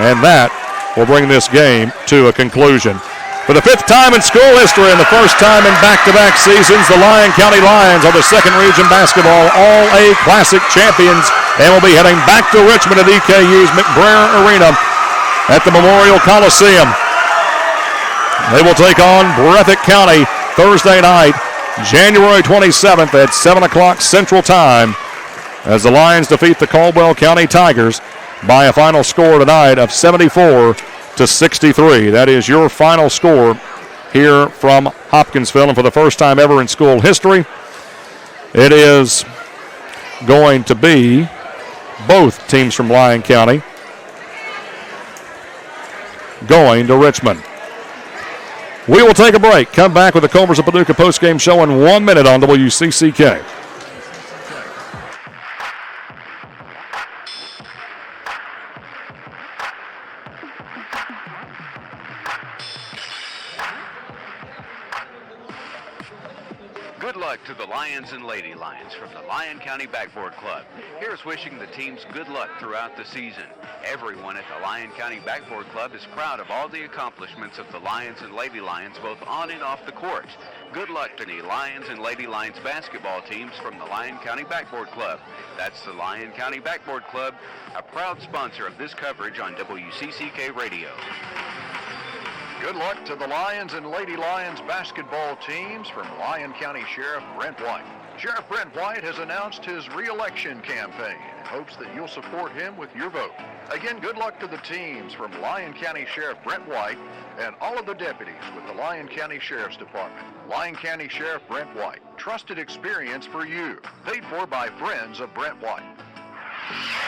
And that will bring this game to a conclusion. For the 5th time in school history and the first time in back-to-back seasons, the Lyon County Lions are the second region basketball All-A Classic champions and will be heading back to Richmond at EKU's McBrayer Arena at the Memorial Coliseum. They will take on Breathitt County Thursday night, January 27th at 7 o'clock Central Time, as the Lions defeat the Caldwell County Tigers by a final score tonight of 74-63. That is your final score here from Hopkinsville. And for the first time ever in school history, it is going to be both teams from Lyon County going to Richmond. We will take a break. Come back with the Cobras of Paducah postgame show in 1 minute on WCCK. Lady Lions from the Lyon County Backboard Club. Here's wishing the teams good luck throughout the season. Everyone at the Lyon County Backboard Club is proud of all the accomplishments of the Lions and Lady Lions both on and off the court. Good luck to the Lions and Lady Lions basketball teams from the Lyon County Backboard Club. That's the Lyon County Backboard Club, a proud sponsor of this coverage on WCCK Radio. Good luck to the Lions and Lady Lions basketball teams from Lyon County Sheriff Brent White. Sheriff Brent White has announced his re-election campaign and hopes that you'll support him with your vote. Again, good luck to the teams from Lyon County Sheriff Brent White and all of the deputies with the Lyon County Sheriff's Department. Lyon County Sheriff Brent White, trusted experience for you. Paid for by friends of Brent White.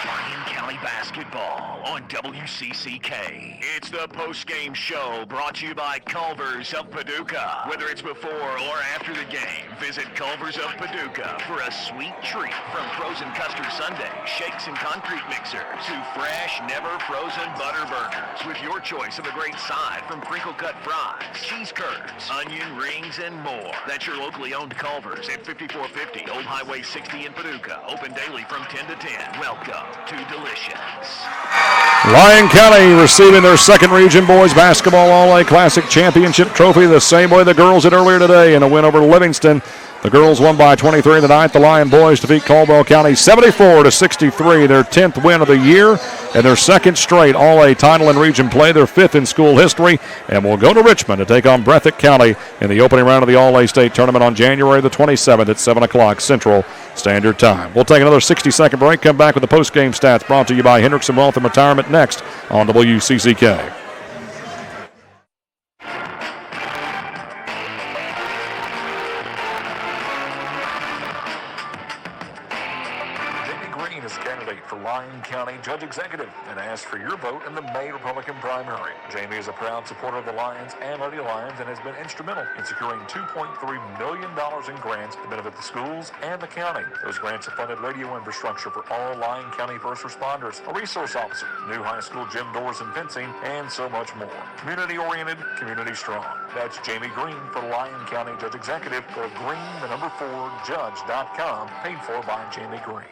Lyon County basketball on WCCK. It's the post-game show brought to you by Culver's of Paducah. Whether it's before or after the game, visit Culver's of Paducah for a sweet treat. From frozen custard sundae, shakes and concrete mixers, to fresh, never frozen butter burgers with your choice of a great side from crinkle-cut fries, cheese curds, onion rings, and more. That's your locally owned Culver's at 5450 Old Highway 60 in Paducah. Open daily from 10 to 10. Welcome to Delicious. Lyon County receiving their second Region Boys Basketball All-A Classic Championship trophy the same way the girls did earlier today in a win over Livingston. The girls won by 23 tonight. The Lyon boys defeat Caldwell County 74-63, their 10th win of the year and their second straight All-A title in region play, their fifth in school history, and will go to Richmond to take on Breathitt County in the opening round of the All-A State Tournament on January the 27th at 7 o'clock Central Standard Time. We'll take another 60-second break, come back with the post-game stats brought to you by Hendrickson Wealth and Retirement next on WCCK. Lyon County Judge Executive and ask for your vote in the May Republican primary. Jamie is a proud supporter of the Lions and Lady Lions and has been instrumental in securing $2.3 million in grants to benefit the schools and the county. Those grants have funded radio infrastructure for all Lyon County first responders, a resource officer, new high school gym doors and fencing, and so much more. Community-oriented, community-strong. That's Jamie Green for Lyon County Judge Executive. Go to green4judge.com, paid for by Jamie Green.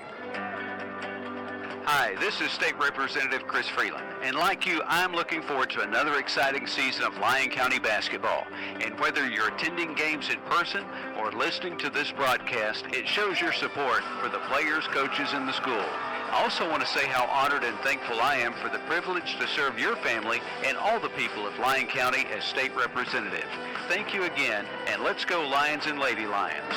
Hi, this is State Representative Chris Freeland, and like you, I'm looking forward to another exciting season of Lyon County basketball. And whether you're attending games in person or listening to this broadcast, it shows your support for the players, coaches, and the school. I also want to say how honored and thankful I am for the privilege to serve your family and all the people of Lyon County as State Representative. Thank you again, and let's go Lions and Lady Lions.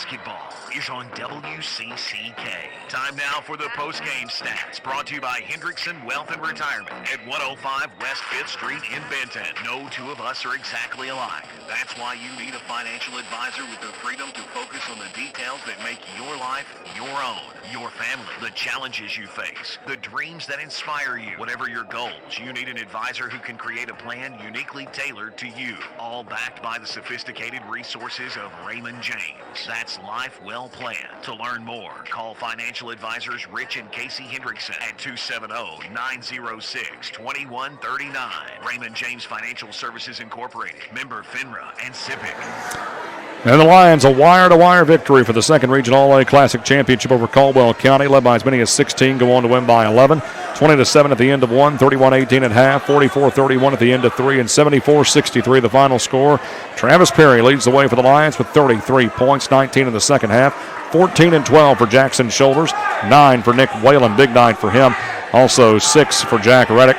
Basketball is on WCCK. Time now for the post-game stats, brought to you by Hendrickson Wealth and Retirement at 105 West 5th Street in Benton. No two of us are exactly alike. That's why you need a financial advisor with the freedom to focus on the details that make your life your own, your family, the challenges you face, the dreams that inspire you. Whatever your goals, you need an advisor who can create a plan uniquely tailored to you, all backed by the sophisticated resources of Raymond James. That's life well planned. To learn more, call financial advisors Rich and Casey Hendrickson at 270-906-2139. Raymond James Financial Services Incorporated, member FINRA and SIPC. And the Lions, a wire-to-wire victory for the second Region All-A Classic Championship over Caldwell County, led by as many as 16, go on to win by 11. 20-7 at the end of one, 31-18 at half, 44-31 at the end of three, and 74-63 the final score. Travis Perry leads the way for the Lions with 33 points, 19 in the second half, 14 and 12 for Jackson Shoulders, 9 for Nick Whalen, big night for him. Also 6 for Jack Reddick,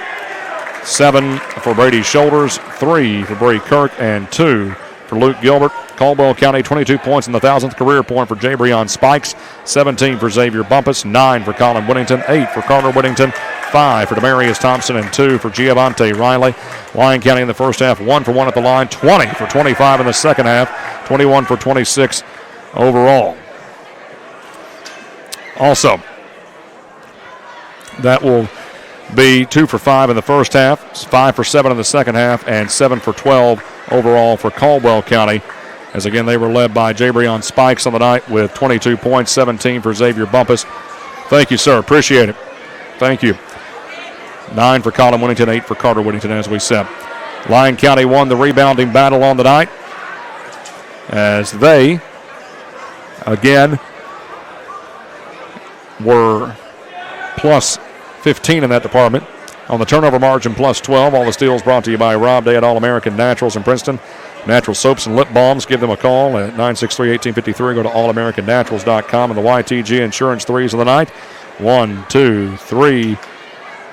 7 for Brady Shoulders, 3 for Brady Kirk, and 2 for Luke Gilbert. Caldwell County, 22 points in the 1,000th career point for Jabrion Spikes, 17 for Xavier Bumpus, 9 for Colin Whittington, 8 for Carter Whittington, 5 for Demarius Thompson, and 2 for Giovante Riley. Lyon County in the first half, 1 for 1 at the line, 20 for 25 in the second half, 21 for 26 overall. Also, that will be 2 for 5 in the first half, 5 for 7 in the second half, and 7 for 12 overall for Caldwell County. As again, they were led by Jabrion Spikes on the night with 22 points, 17 for Xavier Bumpus. Thank you, sir. Appreciate it. Thank you. 9 for Colin Whittington, 8 for Carter Whittington, as we said. Lyon County won the rebounding battle on the night as they, again, were plus 15 in that department. On the turnover margin, plus 12. All the steals brought to you by Rob Day at All-American Naturals in Princeton. Natural soaps and lip balms. Give them a call at 963-1853. Go to allamericannaturals.com. And the YTG Insurance threes of the night. 1, 2, 3.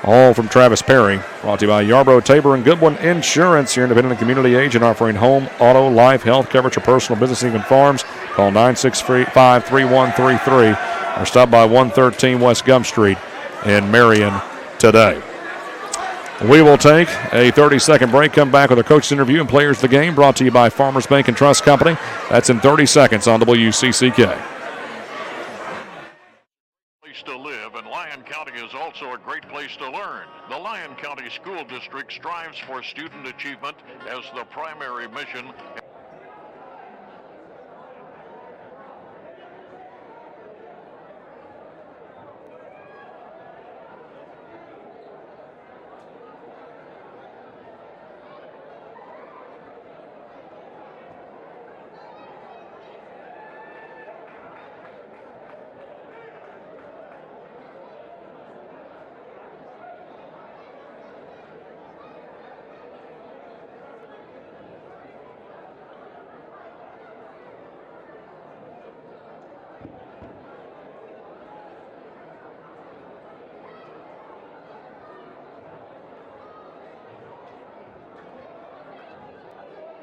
All from Travis Perry. Brought to you by Yarbrough, Tabor, and Goodwin Insurance, your independent community agent offering home, auto, life, health coverage for personal, business, and even farms. Call 965-3133 or stop by 113 West Gum Street in Marion today. We will take a 30-second break, come back with our coach's interview and players of the game, brought to you by Farmers Bank and Trust Company. That's in 30 seconds on WCCK. To live, and Lyon County is also a great place to learn. The Lyon County School District strives for student achievement as the primary mission.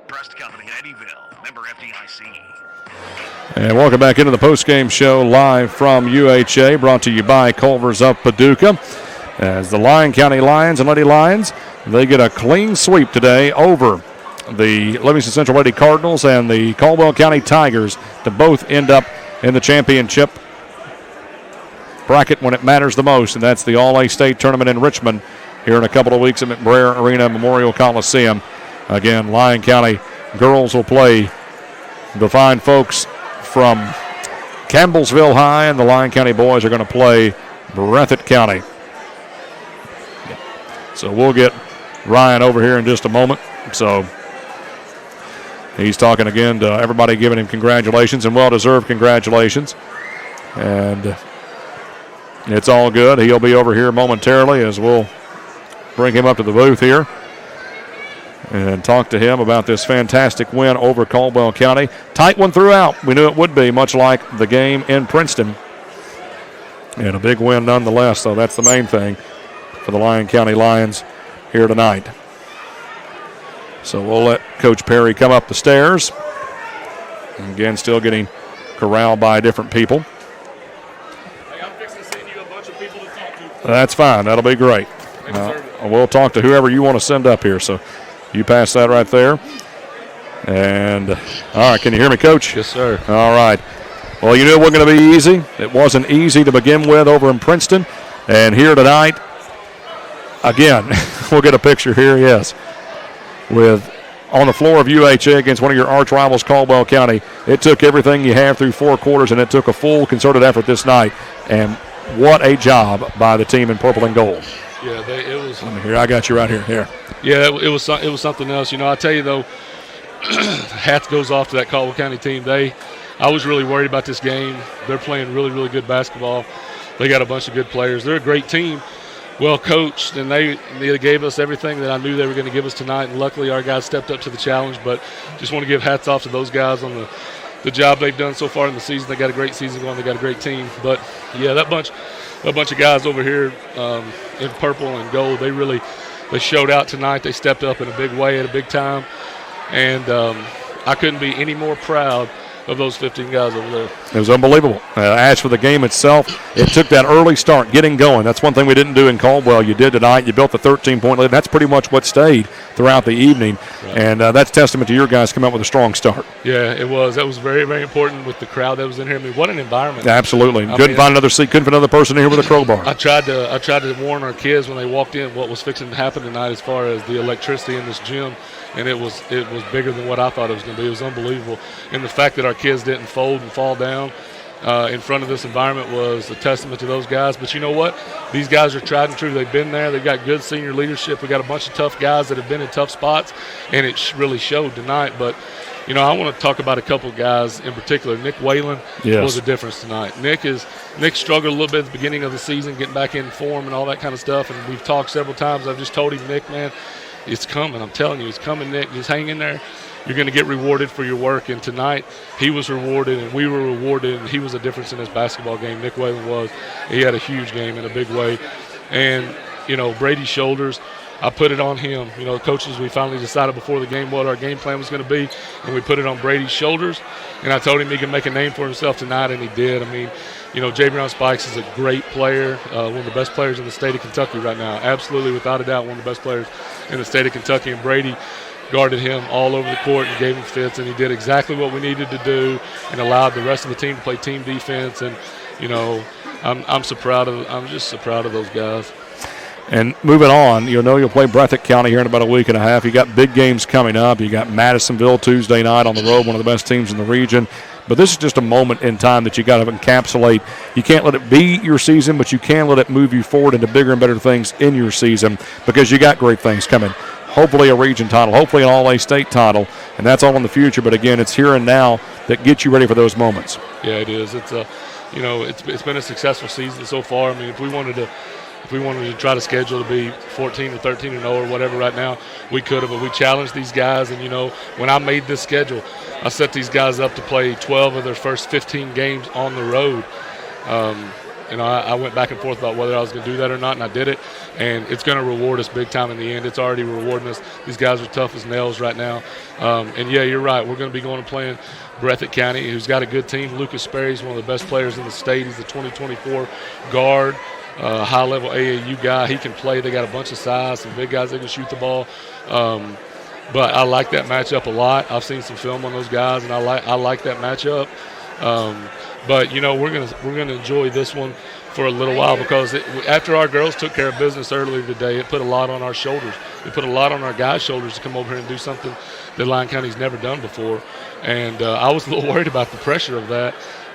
Trust Company, Eddyville, member FDIC. And welcome back into the postgame show live from UHA, brought to you by Culver's of Paducah. As the Lyon County Lions and Lady Lions, they get a clean sweep today over the Livingston Central Lady Cardinals and the Caldwell County Tigers to both end up in the championship bracket when it matters the most, and that's the All-A-State tournament in Richmond here in a couple of weeks at McBrayer Arena Memorial Coliseum. Again, Lyon County girls will play the fine folks from Campbellsville High, and the Lyon County boys are going to play Breathitt County. So we'll get Ryan over here in just a moment. So he's talking again to everybody, giving him congratulations and well-deserved congratulations. And it's all good. He'll be over here momentarily as we'll bring him up to the booth here and talk to him about this fantastic win over Caldwell County. Tight one throughout. We knew it would be, much like the game in Princeton. And a big win nonetheless, so that's the main thing for the Lyon County Lions here tonight. So we'll let Coach Perry come up the stairs. And again, still getting corralled by different people. Hey, I'm fixing to send you a bunch of people to talk to. That's fine. That'll be great. We'll talk to whoever you want to send up here. So you pass that right there. And, all right, can you hear me, Coach? Yes, sir. All right. Well, you knew it wasn't going to be easy. It wasn't easy to begin with over in Princeton. And here tonight, again, we'll get a picture here, yes, with on the floor of UHA against one of your arch rivals, Caldwell County. It took everything you have through 4 quarters, and it took a full concerted effort this night. And what a job by the team in purple and gold. Yeah, it was. Here, I got you right here. Here. Yeah, it was something else. You know, I tell you though, hats goes off to that Caldwell County team. I was really worried about this game. They're playing really, really good basketball. They got a bunch of good players. They're a great team, well coached, and they gave us everything that I knew they were going to give us tonight. And luckily, our guys stepped up to the challenge. But just want to give hats off to those guys on the job they've done so far in the season. They got a great season going. They got a great team. But yeah, that bunch of guys over here in purple and gold, they showed out tonight. They stepped up in a big way at a big time, and I couldn't be any more proud of those 15 guys over there. It was unbelievable. As for the game itself, it took that early start, getting going. That's one thing we didn't do in Caldwell. You did tonight. You built the 13-point lead. That's pretty much what stayed throughout the evening, right. And that's testament to your guys coming out with a strong start. Yeah, it was. That was very, very important with the crowd that was in here. I mean, what an environment. Absolutely. Couldn't find another seat. Couldn't find another person in here with a crowbar. I tried to warn our kids when they walked in what was fixing to happen tonight as far as the electricity in this gym. And it was bigger than what I thought it was going to be. It was unbelievable. And the fact that our kids didn't fold and fall down, in front of this environment was a testament to those guys. But you know what? These guys are tried and true. They've been there. They've got good senior leadership. We got a bunch of tough guys that have been in tough spots, and it really showed tonight. But, you know, I want to talk about a couple guys in particular. Nick Whalen was a difference tonight. Nick struggled a little bit at the beginning of the season, getting back in form and all that kind of stuff, and we've talked several times. I've just told him, Nick, man, it's coming. I'm telling you, it's coming, Nick. Just hang in there. You're going to get rewarded for your work. And tonight, he was rewarded, and we were rewarded, and he was a difference in his basketball game. Nick Whalen was. He had a huge game in a big way. And, you know, Brady's shoulders, I put it on him. You know, coaches, we finally decided before the game what our game plan was going to be, and we put it on Brady's shoulders. And I told him he could make a name for himself tonight, and he did. I mean, you know, Javion Spikes is a great player, one of the best players in the state of Kentucky right now. Absolutely, without a doubt, one of the best players in the state of Kentucky. And Brady guarded him all over the court and gave him fits, and he did exactly what we needed to do and allowed the rest of the team to play team defense. And, you know, I'm just so proud of those guys. And moving on, you'll play Breathitt County here in about a week and a half. You got big games coming up. You got Madisonville Tuesday night on the road, one of the best teams in the region. But this is just a moment in time that you got to encapsulate. You can't let it be your season, but you can let it move you forward into bigger and better things in your season because you got great things coming. Hopefully a region title, hopefully an all-A state title, and that's all in the future. But again, it's here and now that gets you ready for those moments. Yeah, it is. It's it's been a successful season so far. I mean, if we wanted to try to schedule to be 14 or 13 and 0 or whatever right now, we could have. But we challenged these guys, and when I made this schedule, I set these guys up to play 12 of their first 15 games on the road. I went back and forth about whether I was going to do that or not, and I did it. And it's going to reward us big time in the end. It's already rewarding us. These guys are tough as nails right now. And, yeah, you're right. We're going to be going and playing Breathitt County, who's got a good team. Lucas Sperry's one of the best players in the state. He's the 2024 guard, high-level AAU guy. He can play. They got a bunch of size, some big guys that can shoot the ball. But I like that matchup a lot. I've seen some film on those guys, and I like that matchup. But we're gonna enjoy this one for a little while because after our girls took care of business earlier today, it put a lot on our shoulders. It put a lot on our guys' shoulders to come over here and do something that Lyon County's never done before. And I was a little worried about the pressure of that.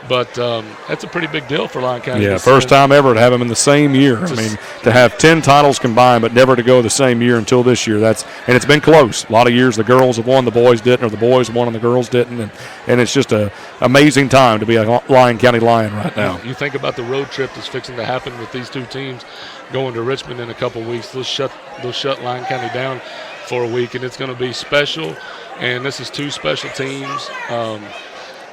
But that's a pretty big deal for Lyon County. Yeah, first time ever to have them in the same year. I mean, to have 10 titles combined, but never to go the same year until this year. And it's been close. A lot of years the girls have won, the boys didn't, or the boys won and the girls didn't. And it's just an amazing time to be a Lyon County Lion right now. You think about the road trip that's fixing to happen with these two teams going to Richmond in a couple weeks. They'll shut Lyon County down for a week, and it's going to be special. And this is two special teams.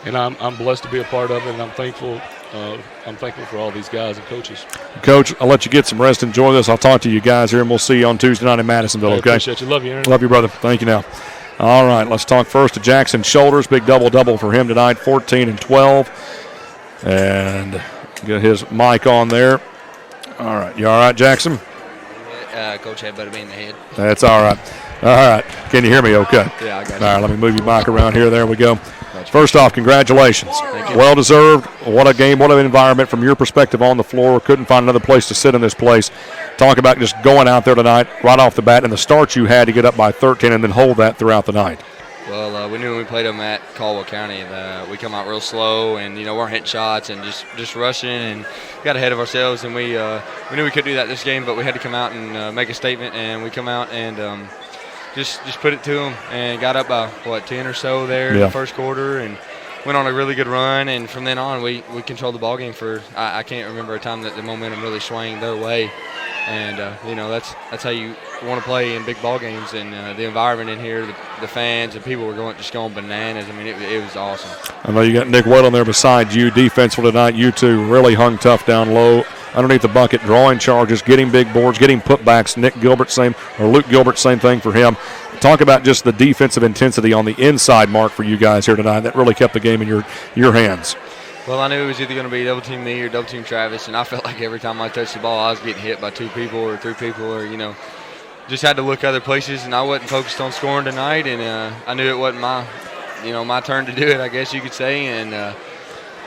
And I'm blessed to be a part of it, and I'm thankful for all these guys and coaches. Coach, I'll let you get some rest. Enjoy this. I'll talk to you guys here, and we'll see you on Tuesday night in Madisonville, okay? Appreciate you. Love you, Aaron. Love you, brother. Thank you now. All right, let's talk first to Jackson Shoulders. Big double-double for him tonight, 14 and 12. And get his mic on there. All right. You all right, Jackson? Coach had better be in the head. That's all right. All right. Can you hear me okay? Yeah, I got you. All right, let me move your mic around here. There we go. First off, congratulations. Well deserved. What a game, what an environment from your perspective on the floor. Couldn't find another place to sit in this place. Talk about just going out there tonight right off the bat and the start you had to get up by 13 and then hold that throughout the night. Well, we knew when we played them at Caldwell County that we come out real slow and, weren't hitting shots and just rushing and got ahead of ourselves. And we knew we could do that this game, but we had to come out and make a statement. And we come out and just put it to them and got up by, 10 or so there in the first quarter and went on a really good run. And from then on, we controlled the ball game for I can't remember a time that the momentum really swung their way. And, that's how you want to play in big ball games. And the environment in here, the fans and people were just going bananas. I mean, it was awesome. I know you got Nick Whalen there beside you. Defensively tonight, you two really hung tough down low, underneath the bucket, drawing charges, getting big boards, getting putbacks. Luke Gilbert, same thing for him. Talk about just the defensive intensity on the inside mark for you guys here tonight. That really kept the game in your hands. Well, I knew it was either going to be double team me or double team Travis, and I felt like every time I touched the ball, I was getting hit by 2 people or 3 people, or just had to look other places. And I wasn't focused on scoring tonight, and I knew it wasn't my turn to do it, I guess you could say. And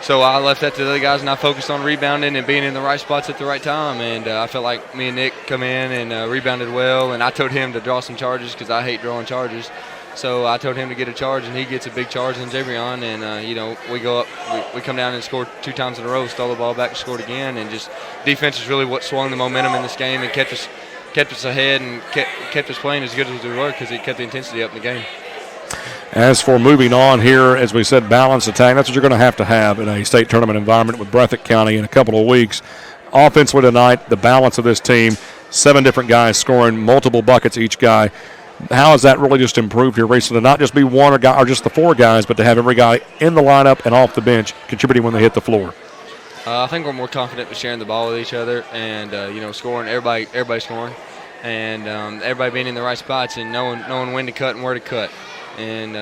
so I left that to the other guys, and I focused on rebounding and being in the right spots at the right time. And I felt like me and Nick come in and rebounded well, and I told him to draw some charges because I hate drawing charges. So I told him to get a charge, and he gets a big charge on Jabrion. And, we go up, we come down and score 2 times in a row, stole the ball back and scored again. And just defense is really what swung the momentum in this game and kept us ahead and kept us playing as good as we were because it kept the intensity up in the game. As for moving on here, as we said, balanced attack, that's what you're going to have in a state tournament environment with Breathitt County in a couple of weeks. Offensively tonight, the balance of this team, 7 different guys scoring multiple buckets each guy. How has that really just improved here recently? To not just be one guy or just the 4 guys, but to have every guy in the lineup and off the bench contributing when they hit the floor. I think we're more confident with sharing the ball with each other and, scoring, everybody scoring, and everybody being in the right spots and knowing when to cut and where to cut. And,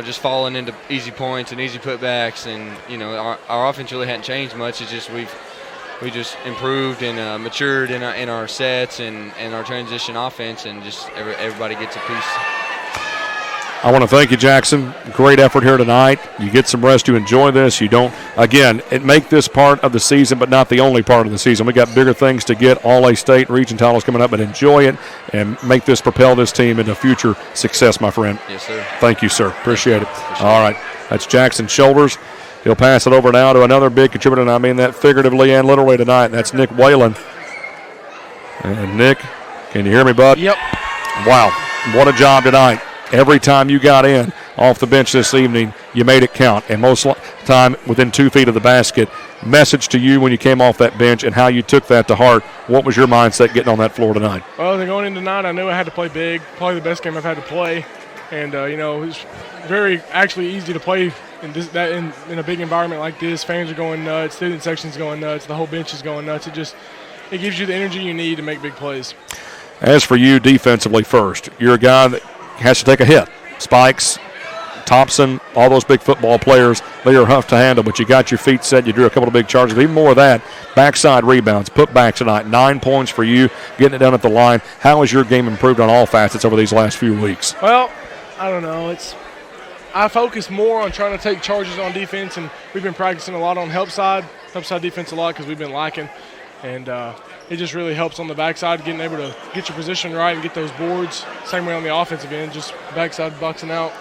just falling into easy points and easy putbacks. And, our offense really hadn't changed much. It's just we just improved and matured in our sets and our transition offense, and just everybody gets a piece. I want to thank you, Jackson. Great effort here tonight. You get some rest. You enjoy this. You don't, again, make this part of the season, but not the only part of the season. We got bigger things to get, all A state region titles coming up, but enjoy it and make this propel this team into future success, my friend. Yes, sir. Thank you, sir. Appreciate it. All right. That's Jackson Shoulders. He'll pass it over now to another big contributor, and I mean that figuratively and literally tonight. That's Nick Whalen. And Nick, can you hear me, bud? Yep. Wow. What a job tonight. Every time you got in off the bench this evening, you made it count. And most of the time within 2 feet of the basket. Message to you when you came off that bench and how you took that to heart. What was your mindset getting on that floor tonight? Well, going into tonight, I knew I had to play big. Probably the best game I've had to play. And, it was very actually easy to play in a big environment like this. Fans are going nuts. Student section's going nuts. The whole bench is going nuts. It gives you the energy you need to make big plays. As for you defensively first, you're a guy that has to take a hit. Spikes, Thompson, all those big football players, they are tough to handle, but you got your feet set. You drew a couple of big charges. Even more of that, backside rebounds, put back tonight. 9 points for you, getting it done at the line. How has your game improved on all facets over these last few weeks? Well, I don't know. I focus more on trying to take charges on defense, and we've been practicing a lot on help side defense a lot because we've been lacking. And it just really helps on the backside, getting able to get your position right and get those boards. Same way on the offensive end, just backside boxing out.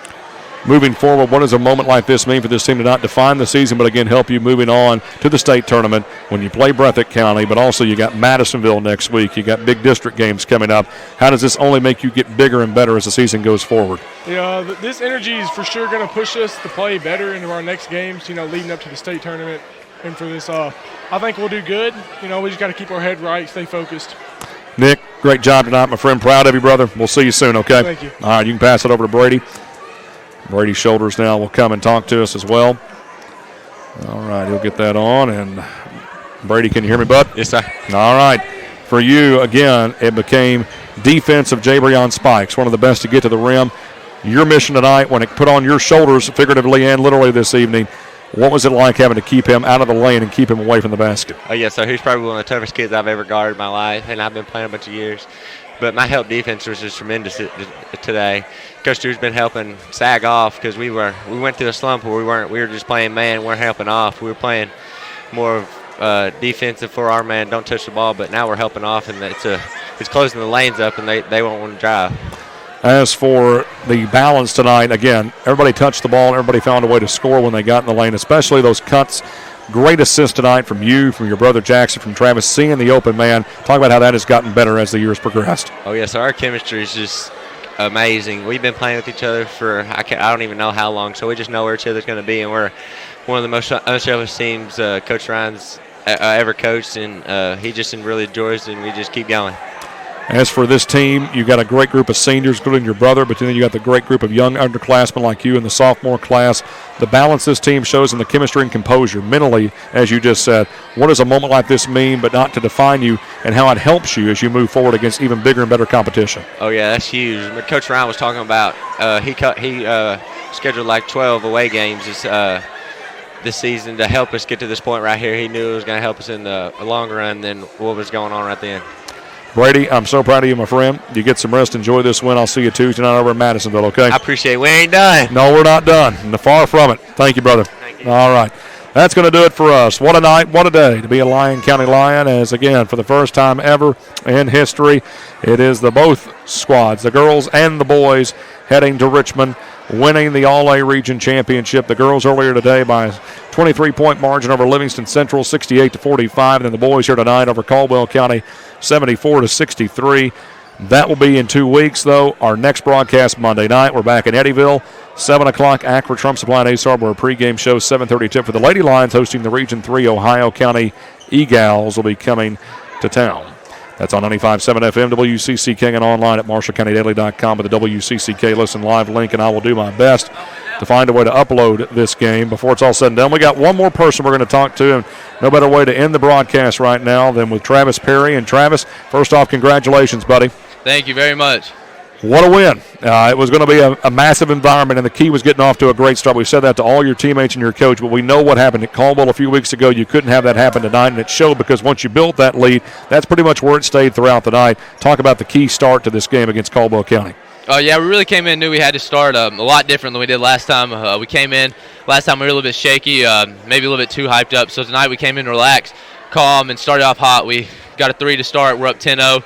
Moving forward, what does a moment like this mean for this team to not define the season, but again help you moving on to the state tournament when you play Breathitt County, but also you got Madisonville next week. You got big district games coming up. How does this only make you get bigger and better as the season goes forward? Yeah, this energy is for sure going to push us to play better into our next games, leading up to the state tournament. And for this, I think we'll do good. We just got to keep our head right, stay focused. Nick, great job tonight, my friend. Proud of you, brother. We'll see you soon, okay? Thank you. All right, you can pass it over to Brady. Brady Shoulders now will come and talk to us as well. All right, he'll get that on. And Brady, can you hear me, bud? Yes, sir. All right. For you, again, it became defense of Jabrion Spikes, one of the best to get to the rim. Your mission tonight, when it put on your shoulders, figuratively and literally this evening, what was it like having to keep him out of the lane and keep him away from the basket? Oh, yes, sir. He's probably one of the toughest kids I've ever guarded in my life, and I've been playing a bunch of years. But my help defense was just tremendous today. Coach Drew's been helping sag off because we went through a slump where we were just playing man, we're helping off. We were playing more of defensive for our man, don't touch the ball, but now we're helping off, and it's closing the lanes up, and they won't want to drive. As for the balance tonight, again, everybody touched the ball. Everybody found a way to score when they got in the lane, especially those cuts. Great assist tonight from you, from your brother Jackson, from Travis, seeing the open man. Talk about how that has gotten better as the years progressed. Oh, yes, our chemistry is just amazing. We've been playing with each other for I don't even know how long, so we just know where each other's going to be, and we're one of the most unselfish teams Coach Ryan's ever coached, and he just really enjoys it, and we just keep going. As for this team, you've got a great group of seniors, including your brother, but then you got the great group of young underclassmen like you in the sophomore class. The balance this team shows in the chemistry and composure mentally, as you just said. What does a moment like this mean, but not to define you, and how it helps you as you move forward against even bigger and better competition? Oh, yeah, that's huge. Coach Ryan was talking about he scheduled like 12 away games this season to help us get to this point right here. He knew it was going to help us in the long run than what was going on right then. Brady, I'm so proud of you, my friend. You get some rest. Enjoy this win. I'll see you Tuesday night over in Madisonville, okay? I appreciate it. We ain't done. No, we're not done. Far from it. Thank you, brother. Thank you. All right. That's going to do it for us. What a night, what a day to be a Lyon County Lion, as again, for the first time ever in history, it is the both squads, the girls and the boys, heading to Richmond, winning the All-A Region Championship. The girls earlier today by a 23-point margin over Livingston Central, 68-45. And then the boys here tonight over Caldwell County, 74-63. That will be in 2 weeks, though. Our next broadcast Monday night. We're back in Eddyville, 7 o'clock, Akron, Trump Supply and Ace Harbor. A pregame show, 7:30 tip for the Lady Lions hosting the Region 3 Ohio County Egals will be coming to town. That's on 95.7 FM, WCCK, and online at MarshallCountyDaily.com with the WCCK Listen Live link, and I will do my best to find a way to upload this game before it's all said and done. We got one more person we're going to talk to, and no better way to end the broadcast right now than with Travis Perry. And Travis, first off, congratulations, buddy. Thank you very much. What a win. It was going to be a massive environment, and the key was getting off to a great start. We've said that to all your teammates and your coach, but we know what happened at Caldwell a few weeks ago. You couldn't have that happen tonight, and it showed because once you built that lead, that's pretty much where it stayed throughout the night. Talk about the key start to this game against Caldwell County. Yeah, we really came in, knew we had to start a lot different than we did last time. We came in, last time we were a little bit shaky, maybe a little bit too hyped up. So tonight we came in relaxed, calm, and started off hot. We got a 3 to start. We're up 10-0.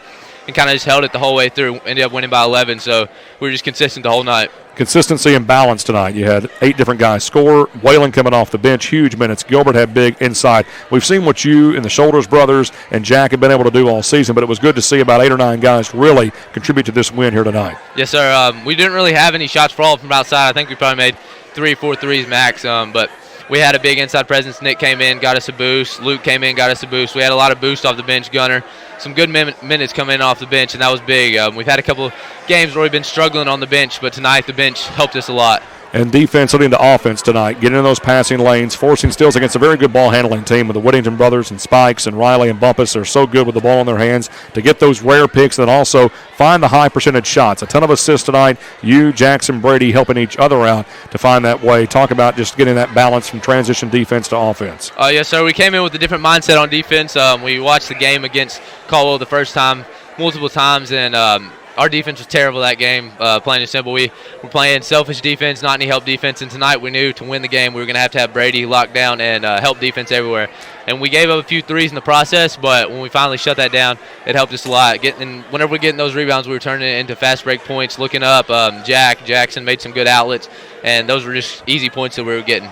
And kind of just held it the whole way through. Ended up winning by 11, so we were just consistent the whole night. Consistency and balance tonight. You had 8 different guys score. Whalen coming off the bench, huge minutes. Gilbert had big inside. We've seen what you and the Shoulders brothers and Jack have been able to do all season, but it was good to see about 8 or 9 guys really contribute to this win here tonight. Yes, sir. We didn't really have any shots for all from outside. I think we probably made 3 or 4 threes max, but we had a big inside presence. Nick came in, got us a boost. Luke came in, got us a boost. We had a lot of boost off the bench. Gunner, some good minutes coming in off the bench, and that was big. We've had a couple of games where we've been struggling on the bench, but tonight the bench helped us a lot. And defense leading to offense tonight, getting in those passing lanes, forcing steals against a very good ball handling team with the Whittington brothers and Spikes and Riley and Bumpus. They're so good with the ball in their hands to get those rare picks and also find the high percentage shots. A ton of assists tonight. You, Jackson, Brady helping each other out to find that way. Talk about just getting that balance from transition defense to offense. Yes, sir. We came in with a different mindset on defense. We watched the game against Caldwell the first time multiple times, and our defense was terrible that game, plain and simple. We were playing selfish defense, not any help defense, and tonight we knew to win the game we were going to have Brady locked down and help defense everywhere. And we gave up a few threes in the process, but when we finally shut that down, it helped us a lot. Whenever we're getting those rebounds, we were turning it into fast break points, looking up. Jackson made some good outlets, and those were just easy points that we were getting.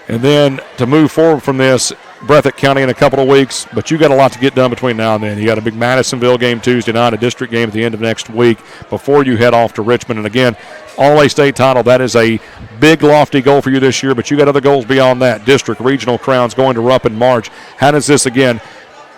And then to move forward from this, Breathitt County in a couple of weeks, but you got a lot to get done between now and then. You got a big Madisonville game Tuesday night, a district game at the end of next week before you head off to Richmond. And again, All-A state title, that is a big, lofty goal for you this year, but you got other goals beyond that. District, regional crowns going to Rupp in March. How does this, again,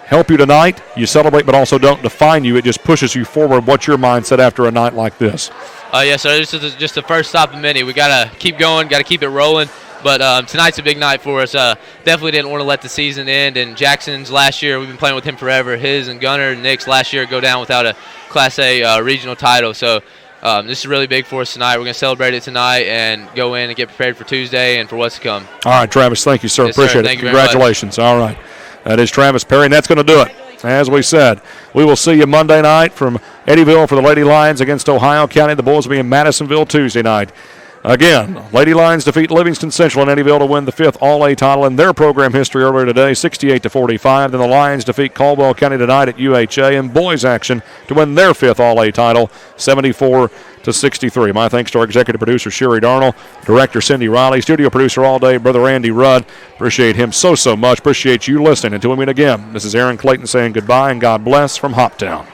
help you tonight? You celebrate, but also don't define you. It just pushes you forward. What's your mindset after a night like this? Yes, sir. This is just the first stop of many. We got to keep going, got to keep it rolling. But tonight's a big night for us. Definitely didn't want to let the season end. And Jackson's last year, we've been playing with him forever. His and Gunner and Nick's last year go down without a Class A regional title. So this is really big for us tonight. We're going to celebrate it tonight and go in and get prepared for Tuesday and for what's to come. All right, Travis, thank you, sir. Yes, appreciate sir. it. Congratulations. All right. That is Travis Perry, and that's going to do it. As we said, we will see you Monday night from Eddyville for the Lady Lions against Ohio County. The boys will be in Madisonville Tuesday night. Again, Lady Lions defeat Livingston Central in Eddyville to win the 5th All-A title in their program history earlier today, 68-45. Then the Lions defeat Caldwell County tonight at UHA in boys action to win their 5th All-A title, 74-63. My thanks to our executive producer, Sherry Darnell, director, Cindy Riley, studio producer all day, Brother Andy Rudd. Appreciate him so much. Appreciate you listening. Until we meet again, this is Aaron Clayton saying goodbye and God bless from Hoptown.